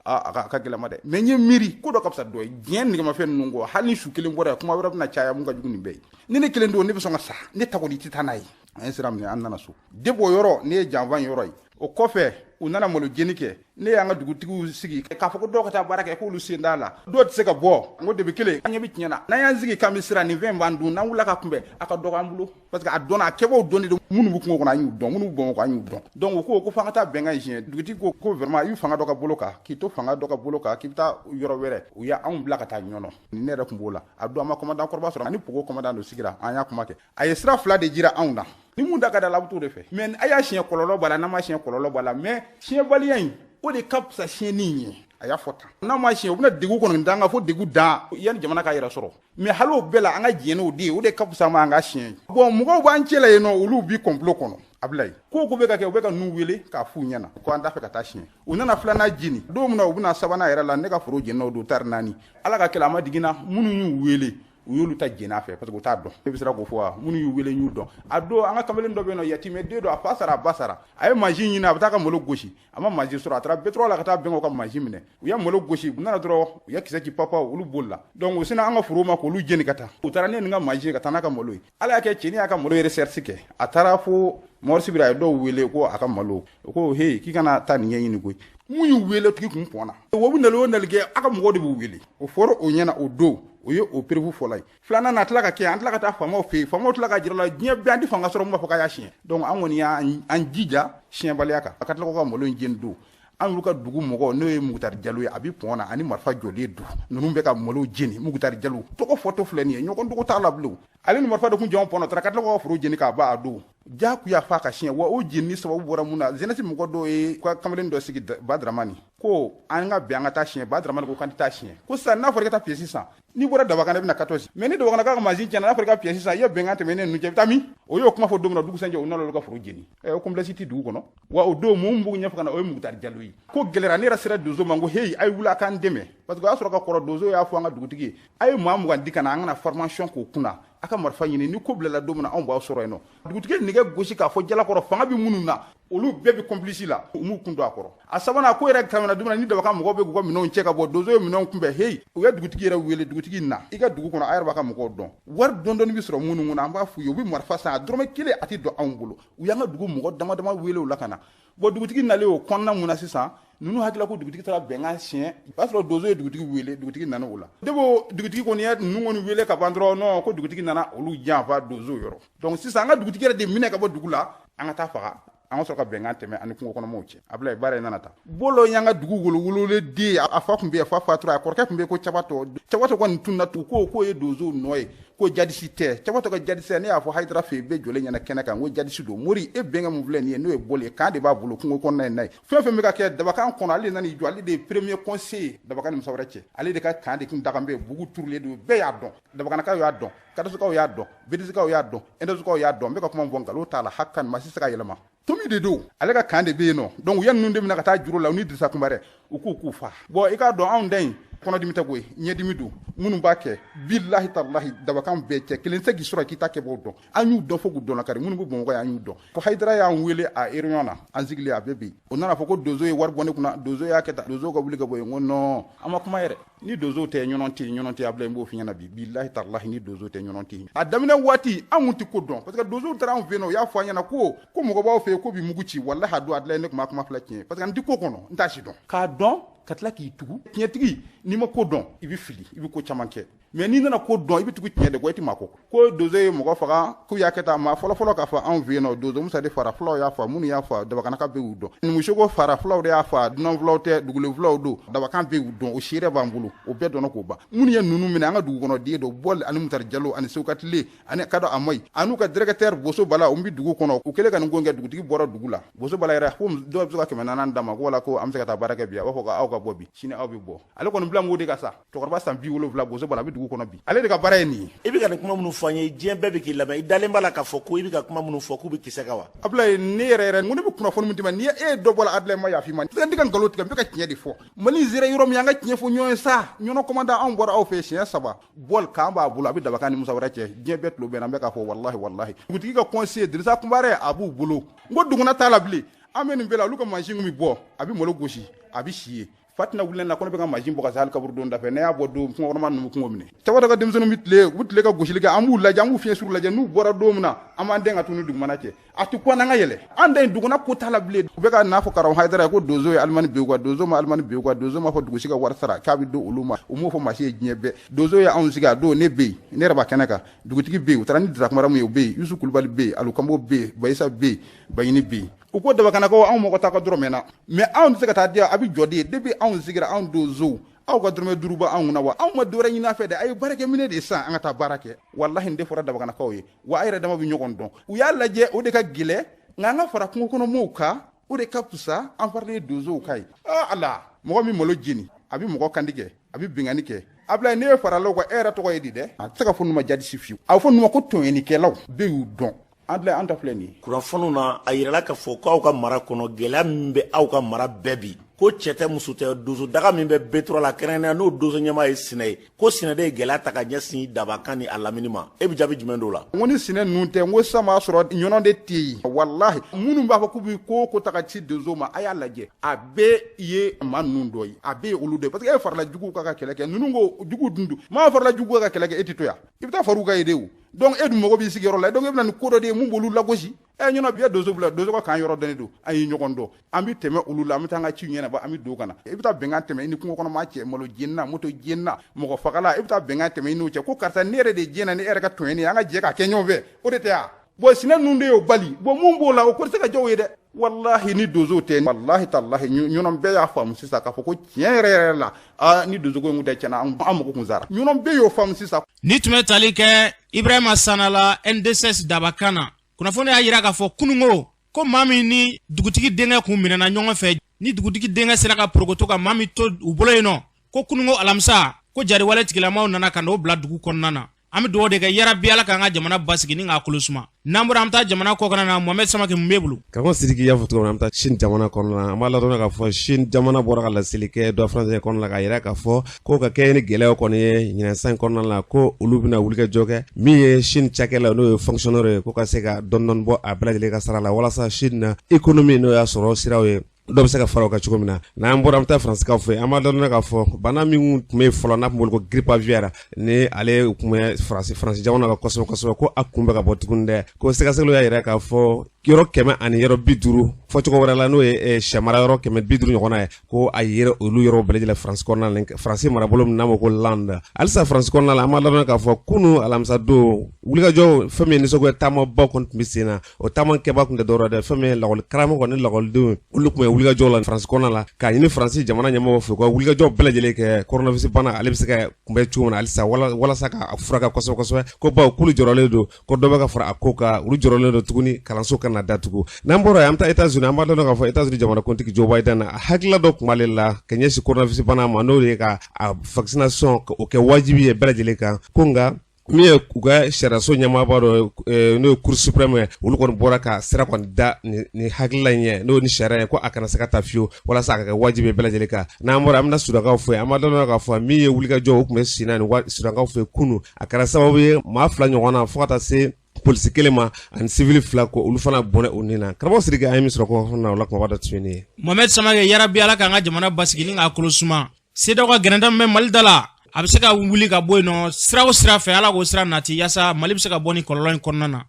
a ka gɛlɛn ma dɛ mais n ye miiri ko dɔ ka fisa dɔ ye diɲɛ nɛgɛmafɛn ninnu kɔ hali ni su kelen bɔra yan kuma wɛrɛ bɛna caya mun ka jugu nin bɛɛ ye ni ne kelen don ne bɛ sɔn ka sa ne ta kɔni tɛ taa n'a ye an ye sira minɛ an nana so depi o yɔrɔ ne ye janfan yɔrɔ ye o kɔfɛ u nana malo jeni kɛ ne y'an ka dugutigiw sigi k'a fɔ ko dɔw ka taa baara kɛ k'olu sen t'a la dɔw tɛ se ka bɔ n ko debi kelen an ɲɛ bɛ tiɲɛ na n'an y'an sigi k'an bɛ siran nin fɛn b'an dun n'an wulila ka kunbɛn a ka dɔgɔ an bolo parce que a dɔnna a kɛbaaw dɔnnen don minnu bɛ kungo kɔnɔ an y'u dɔn minnu bɛ Bamakɔ an y'u dɔn donc o ko f'an ka taa bɛnkan in siɲɛ dugutigi ko vraiment i bɛ fanga dɔ ka bolo kan k'i to fanga dɔ ka bolo kan k'i bɛ taa yɔrɔ wɛrɛ u y'anw bila ka taa ɲɔnɔ ne yɛrɛ tun b'o la a don an ma commandant kɔrɔba sɔrɔ ani pogo commandant dɔ sigira an y'a kuma kɛ a ye sira fila de jira anw na ni mun da ka da la a bɛ t'o de fɛ mais a y'a siɲɛ kɔlɔlɔ b'a la n'a ma siɲɛ kɔlɔlɔ b'a la mais siɲɛbaliya in o de ka fisa siɲɛni in ye a y'a fɔ tan n'a ma siɲɛ u bɛna degun kɔnɔ dan kan fo degun dan yanni jamana ka yɛrɛ sɔrɔ mais hali o bɛɛ la an ka diɲɛ n'o de ye o de ka fisa ma an ka siɲɛ bon mɔgɔw b'an cɛla yen nɔ olu bi complot kɔnɔ Ablaye ko bɛ ka kɛ u bɛ ka n'u wele k'a f'u ɲɛna ko an t'a fɛ ka taa siɲɛ u nana filanan jeni don min na u bɛna sabanan yɛrɛ la ne ka foro jenina o don tari 4 Ala ka kɛlɛ a ma digina minnu y'u wele u y'olu ta jena fɛ parce que u t'a dɔn ne bɛ sera k'o fɔ wa minnu y'u wele y'u dɔn a don an ka kamalen dɔ bɛ yen nɔ yatimɛ den dɔ a fa sara a ba sara a ye mansin ɲini a bɛ taa ka malo gosi a ma mansin sɔrɔ a taara bétɔrɔ la ka taa bɛnkɛw ka mansin minɛ u ye malo gosi u nana dɔrɔn u ye kisɛ ci papa olu bolila donc u sina an ka forow ma k'olu jeni ka taa u taara ne nin ka mansin ka taa n'a ka malo ye ala y'a kɛ cɛnin y'a ka malo recherche kɛ a taara fo Mɔmɔri Sibiri a ye dɔw wele ko a ka malo u ko hey k'i kana taa nin ɲɛɲini koyi mun y'u wele tigi kun pɔnna o bɛ nali o nali kɛ a ka mɔgɔ de b'u wele o fɔra o ɲɛna o don o ye o prévu fɔlɔ ye filanan na tila ka kɛ an tila ka taa faamaw fɛ yen faamaw tila ka jira la diɲɛ bɛɛ an tɛ fanga sɔrɔ mun b'a fɔ k'a y'a siɲɛ donc an kɔni y'an jija siɲɛbaliya kan a ka tila k'o ka malo in jeni don an y'u ka dugu mɔgɔ n'o ye Mugutari Jalo ye a bɛ pɔn na ani marifa jɔlen don ninnu bɛ ka malo jeni Mugutari Jalo tɔgɔ fɔtɔ filɛ nin ye ɲɔgɔn dogo t'a la bilen ale ni marifa de kun jɔn pɔn na taara ka tila k'o ka foro jeni k'a ban a don jakuya fa ka siɲɛ wa o jeni sababu bɔra mun na jeunesse mɔgɔ dɔ ye ka kamalen dɔ sigi Badramani ko an ka bɛn an ka taa siɲɛ Badramani ko k'an tɛ taa siɲɛ ko sisan n'a fɔra i ka taa pièce san n'i bɔra Dabakan i bɛna 14 mais ni Dabakan ka mansin tiɲɛna n'a fɔra i ka pièce san i ye bɛnkan tɛmɛ ne ninnu cɛ i bɛ taa min o y'o kuma fɔ don min na dugusɛjɛ u nana olu ka foro jeni o complexe tɛ dugu kɔnɔ wa o don mun b'u ɲɛfɔ ka na o ye Mugutari Jalo ye ko gɛlɛra ne yɛrɛ sera donso ma ko hey a ye wuli a k'an dɛmɛ parce que o y'a sɔrɔ ka kɔrɔ donso y'a fɔ an ka dugutigi ye a ye maa mugan di ka na an kana formation k'o kunna a ka marifa ɲini ni ko bilala don min na anw b'aw sɔrɔ yen nɔ dugutigi nɛgɛ gosi k'a fɔ jalakɔrɔ fanga bɛ minnu na olu bɛɛ bɛ complice la u m'u kun don a kɔrɔ a sabanan ko yɛrɛ tɛmɛna don min na ni Dabakan mɔgɔw bɛ k'u ka minɛnw cɛ ka bɔ donso ye minɛnw kunbɛn hey u ye dugutigi yɛrɛ wele dugutigi na i ka dugu kɔnɔ a yɛrɛ b'a ka mɔgɔw dɔn wari dɔɔni bɛ sɔrɔ minnu kunna an b'a f'u ye u bɛ marifa san a dɔrɔmɛ kelen a tɛ don anw bolo u y'an ka dugu mɔgɔ dama dama wele o la ka na bon dugutigi nalen o kɔnɔna mun na sisan ninnu hakilila ko dugutigi taara bɛnkan siɲɛ o y'a sɔrɔ donso ye dugutigi wele dugutigi nana o la debo dugutigi kɔni ye ninnu kɔni wele ka ban dɔrɔn non ko dugutigi nana olu janfa donso yɔrɔ donc sisan an ka dugutigi yɛrɛ de minɛ ka bɔ dugu la an ka taa faga an ka sɔrɔ ka bɛnkan tɛmɛ ani kungo kɔnɔmaw cɛ Ablaye baara in nana ta bolo y'an ka dugu wolowololen den a fa tun bɛ yen fa fatura a kɔrɔkɛ tun bɛ yen ko Cabatɔ kɔni tunna tu k'o ye donso nɔ ye ko jadisi tɛ Cabatɔ ka jadisi ne y'a fɔ Hayidara fɛ yen bɛɛ jɔlen ɲɛna kɛnɛ kan ko jadisi don Mori e bɛnkɛ mun filɛ nin ye n'o ye bɔli ye kan de b'a bolo kungo kɔnɔna in na ye fɛn fɛn bɛ ka kɛ Dabakan kɔnɔ ale nana i jɔ ale de ye premier conseiller Dabakan ni Musa Wɛrɛ cɛ ale de ka kan de kun dagan bɛ bugu turulen don bɛɛ y'a dɔn Dabakanakaw y'a dɔn Kadasukaw y'a dɔn Bedesikaw y'a dɔn Indasukaw y'a dɔn n bɛ ka kuma fɔ nkalon t'a la hakkan ma si se ka yɛlɛma Tomi de don ale ka kan de bɛ yen nɔ donc u ye ninnu de minɛ ka taa juru la u ni Dirisa Kunbarɛ u k'u fa bon i k'a dɔn anw da in kɔnɔdimi tɛ koyi ɲɛdimi don minnu b'a kɛ billahi talahi Dabakan bɛɛ cɛ kelen tɛ k'i sɔrɔ k'i ta kɛ b'o dɔn an y'u dɔn fo k'u dɔn kari minnu bɛ Bamakɔ yan an y'u dɔn ko Hayidara y'an wele a réunion na an sigilen a bɛɛ bɛ yen o nana fɔ ko donso ye wari bɔ ne kunna donso y'a kɛ tan donso ka wuli ka bɔ yen ko non an ma kuma yɛrɛ ni donso tɛ ɲɔnɔn tɛ Ablaye n b'o f'i ɲɛna bi billahi talahi ni donso tɛ ɲɔnɔn tɛ a daminɛ waati an kun tɛ ko dɔn parce que donso taara an fɛ yen nɔ u y'a fɔ an ɲɛna ko mɔgɔ b'aw fɛ yen ko bi mugu ci wallahi a don Ablaye ne tun b'a kuma fila tiɲɛ parce que an tɛ ko kɔnɔ n t'a si dɔn k'a dɔn ka tila k'i tugu tiɲɛtigi n'i ma ko dɔn i bɛ fili i bɛ ko caman kɛ mais n'i nana ko dɔn i bɛ tugu tiɲɛ de kɔ i tɛ maa ko donso ye mɔgɔ faga k'u y'a kɛ tan maa fɔlɔ k'a fɔ anw fɛ yen nɔ donso Musa de fara fulaw y'a fɔ minnu y'a fɔ Dabakanaka bɛ y'u dɔn Numusogo fara fulaw de y'a fɔ dunan fulaw tɛ dugulen fulaw don Dabakan bɛ y'u dɔn o si yɛrɛ b'an bolo o bɛɛ dɔnna k'o ban minnu ye ninnu minɛ an ka dugu kɔnɔ den dɔ Bɔli ani Mutari Jalo ani Sewukatile ani Kado Amoyi ani ka directeur Boso Bala u bɛ dugu kɔnɔ u kɛlen ka nin ko kɛ dugutigi bɔra dugu la Boso Bala yɛrɛ ko dɔw bɛ se ka 400 d'a ma ko wala ko an bɛ se ka taa baara kɛ bi a b'a fɔ k'aw ka bɔ bi sini aw bɛ bɔ ale kɔni bila m'o de ka sa cɛkɔrɔba san 70 Boso Bala a bɛ dugu kɔnɔ bi ale de ka baara ye nin ye i bɛ ka nin kuma minnu fɔ an ye diɲɛ bɛɛ bɛ k'i lamɛn i dalen b'a la k'a fɔ ko i bɛ ka kuma minnu fɔ k'u bɛ kisɛ kan wa Ablaye ne yɛrɛ n ko ne bɛ kunnafoni min d'i ma n'i ye dɔ bɔ la Ablaye ma yafi ma n tɛ ka nkalon tigɛ n bɛ ka tiɲɛ de fɔ Mali zera yɔrɔ min an ka tiɲɛ fɔ ɲɔgɔn ye sa ɲɔnɔ commandant anw bɔra aw fɛ siɲɛ 3 Bɔli k'an b'a bolo a bɛ Dabakan ni Musa Wɛrɛ cɛ diɲɛ bɛɛ tulo bɛ na n bɛ k'a fɔ wallahi dugutigi ka conseiller Dirisa Kunbarɛ a b'u bolo n ko duguna t'a la bilen an bɛ nin bɛɛ la olu ka mansin bɛ bɔ a bɛ malo gosi a bɛ si ye Fatina wulen na ko ne bɛ ka mansin bɔ ka se hali kaburu don da fɛ ne y'a bɔ don kungokɔnɔma ninnu kungo minɛ Cabatɔ ka denmisɛnninw bɛ tile ka gosili kɛ an b'u lajɛ an b'u fiɲɛ suru lajɛ n'u bɔra don min na an b'an den ka tunu dugumana cɛ a tɛ ko an ka yɛlɛ an da in duguna ko t'a la bilen u bɛ ka n'a fɔ Karaw Hayidara ye ko donso ye Alimani bɛ u donso ma Alimani bɛ u donso ma fɔ dugusi ka wari sara k'a bɛ don olu ma u m'o fɔ maa si ye diɲɛ bɛɛ donso ye anw sigi a don ne bɛ yen ne yɛrɛ b'a kɛnɛ kan dugutigi bɛ yen u taara ni Dirisa Kunbarɛ mun ye u bɛ yen Yusu Kulubali bɛ yen Alu Kanbo bɛ yen Bayisa bɛ yen Bayini bɛ yen u ko Dabakanakaw anw mɔgɔ t'a ka dɔrɔn mɛnna mais anw tɛ se ka taa di a bɛ jɔ de depuis anw sigira anw donso aw ka dɔrɔmɛ 5 ba anw kunna wa anw ma dɔwɛrɛ ɲini a fɛ dɛ a ye baarakɛminɛ de san an ka taa baara kɛ wallahi n de fɔra Dabakanakaw ye wa a yɛrɛ dama bɛ ɲɔgɔn dɔn u y'a lajɛ o de ka gɛlɛ nka an ka fara kungo kɔnɔ mɔɔw kan o de ka fisa an faralen donsow ka ye ala mɔgɔ min malo jeni a bɛ mɔgɔ kandi kɛ a bɛ bingani kɛ Ablaye ne ye faralaw kan e yɛrɛ tɔgɔ ye di dɛ a tɛ se ka fɔ ninnu ma jadisi fiyewu a bɛ fɔ ninnu ma ko tɔɲɔnikɛlaw bɛɛ y'u dɔn an ta filɛ nin ye kunnafoniw na a yirala k'a fɔ ko aw ka mara kɔnɔ gɛlɛya min bɛ aw ka mara bɛɛ bi ko cɛ tɛ muso tɛ dozo daga min bɛ bétro la kɛrɛnkɛrɛnnenya n'o dozo ɲɛma ye Sinɛ ye ko Sinɛ de ye gɛlɛya ta ka ɲɛsin Dabakan ni a lamini ma e bɛ jaabi jumɛn d'o la n ko ni Sinɛ ninnu tɛ n ko sisan b'a sɔrɔ ɲɔnɔ de tɛ yen walahi minnu b'a fɔ k'u bɛ ko ta ka ci dozo ma a y'a lajɛ a bɛɛ ye maa ninnu dɔ ye a bɛɛ ye olu de parce que e farala juguw ka kɛlɛ kɛ ninnu ko jugu dun don maa farala juguw ka kɛlɛ kɛ e tɛ to yan i bɛ taa far'u ka ye de o donc e dun mago b'i sigiyɔrɔ la donc e bɛna nin ko dɔ de ye mun b'olu lagosi ɲɔnɔ bi ye dozo bila dozo ka kan yɔrɔ dɔnnen don an ye ɲɔgɔn dɔn an bɛ tɛmɛ olu la an bɛ taa an ka ciw ɲɛnabɔ an bɛ don ka na i bɛ taa bɛnkan tɛmɛ i ni kungo kɔnɔ maa cɛ malo jenina moto jenina mɔgɔ fagala i bɛ taa bɛnkan tɛmɛ i n'o cɛ ko karisa ne yɛrɛ de jɛna ne yɛrɛ ka tɔɲɔni ye an ka jɛ ka kɛ ɲɔgɔn fɛ o de tɛ yan bon Sinɛ ninnu de y'o bali bon mun b'o la o ko tɛ se ka jɔ o ye dɛ wallahi ni dozo tɛ wallahi tallahi ɲɔnɔ bɛɛ y'a faamu sisan k'a fɔ ko tiɲɛ yɛrɛ la ni dozo ko in tɛ tiɲɛna an mago kun sara ɲɔnɔ bɛɛ y'o faamu sisan ni tun bɛ tali kɛ Ibrahima Sanala NDSS Dabakan na kunnafoni y'a jira k'a fɔ kunungo ko maa min ni dugutigi denkɛ kun minɛna ɲɔgɔn fɛ ni dugutigi denkɛ sera ka porokoto ka maa min to u bolo yen nɔ ko kunungo alamisa ko jariwale tigilamaw nana ka n'o bila dugu kɔnɔna na an bɛ dugawu de kɛ yarabi Ala k'an ka jamana basigi ni k'a kolosuma n'an bɔra an bɛ taa jamana kɔkan na Mohamed Samake mun b'e bolo Karamɔgɔ Sidiki y'a fɔ cogo min na an bɛ taa Chine jamana kɔnɔna na an b'a ladɔnniya k'a fɔ Chine jamana bɔra ka laseli kɛ dɔ France kɔnɔna la k'a yira k'a fɔ ko ka kɛ ni gɛlɛyaw kɔni ye ɲinɛsan in kɔnɔna la ko olu bɛna wulikajɔ kɛ min ye Chine cakɛla n'o ye fonctionnaire ye ko ka se ka dɔɔni bɔ a bɛɛ lajɛlen ka sara la walasa Chine na économie n'o y'a sɔrɔ siraw ye dɔ bɛ se ka fara o kan cogo min na n'an bɔra an bɛ taa Faransikan fɛ an b'a dɔn k'a fɔ bana min tun bɛ fɔlɔ n'a tun bolo ko grippe aviaire ni ale tun bɛ Faransi jamana kan kosɛbɛ ko a kun bɛ ka bɔ tuguni dɛ ko sɛgɛsɛgɛliw y'a yira k'a fɔ yɔrɔ 100 ani yɔrɔ 50 fɔ cogo wɛrɛ la n'o ye sɛmara yɔrɔ 150 ɲɔgɔnna ye ko a yɛrɛ olu yɔrɔ bɛɛ lajɛlen Faransi kɔnɔna la Faransi marabolo min n'a ma ko Hollande halisa Faransi kɔnɔna la an b'a dɔn k'a fɔ kunu alamisa don wulikajɔ fɛn min nisɔngoya taamabaw kɔni tun bɛ sen na o taamakɛba tun tɛ dɔwɛrɛ dɛ fɛn min ye lakɔli karamɔgɔ ni lakɔlidenw olu tun bɛ wulikajɔ la Faransi kɔnɔna la k'a ɲini Faransi jamana ɲɛmɔgɔw fɛ u ka wulikajɔ bɛɛ lajɛlen kɛ coronavirus bana ale bɛ se ka kunbɛn cogo min na halisa walasa k'a furakɛ kosɛbɛ ko bawo k'olu jɔrɔlen don ko dɔ bɛ ka fara a ko kan olu jɔrɔlen don tuguni kalanso kana datugu n'an bɔra yen an bɛ taa États-Unis an b'a dɔn k'a fɔ États-Unis jamanakuntigi Joe Biden a hakilila dɔ tun b'ale la ka ɲɛsin coronavirus bana ma n'o ye ka a vaccination o kɛ wajibi ye bɛɛ lajɛlen kan ko nka min ye u ka sariyaso ɲɛmaaba dɔ n'o ye Cour suprême ye olu kɔni bɔra ka sira kɔni da ni hakilila in ye n'o ni sariya ye ko a kana se ka taa fiyewu walasa a ka kɛ wajibi ye bɛɛ lajɛlen kan n'an bɔra an bɛna Sudankaw fɛ an b'a dɔn k'a fɔ min ye wulikajɔ o tun bɛ sen na ni Sudankaw fɛ kunu a kɛra sababu ye maa 2 ɲɔgɔn na fo ka taa se polisi kelen ma ani civil 2 ko olu fana bɔnɛ o nin na Karamɔgɔ Sidiki an ye min sɔrɔ ko fana o la kumaba dɔ tuguni ye Mohamed Samake yarabi Ala k'an ka jamana basigi ni k'a kolosuma CEDEAO ka gɛrɛndɛ min bɛ Mali da la a bɛ se ka wuli ka bɔ yen nɔ sira o sira fɛ Ala k'o sira nati yaasa Mali bɛ se ka bɔ ni kɔlɔlɔ in kɔnɔna na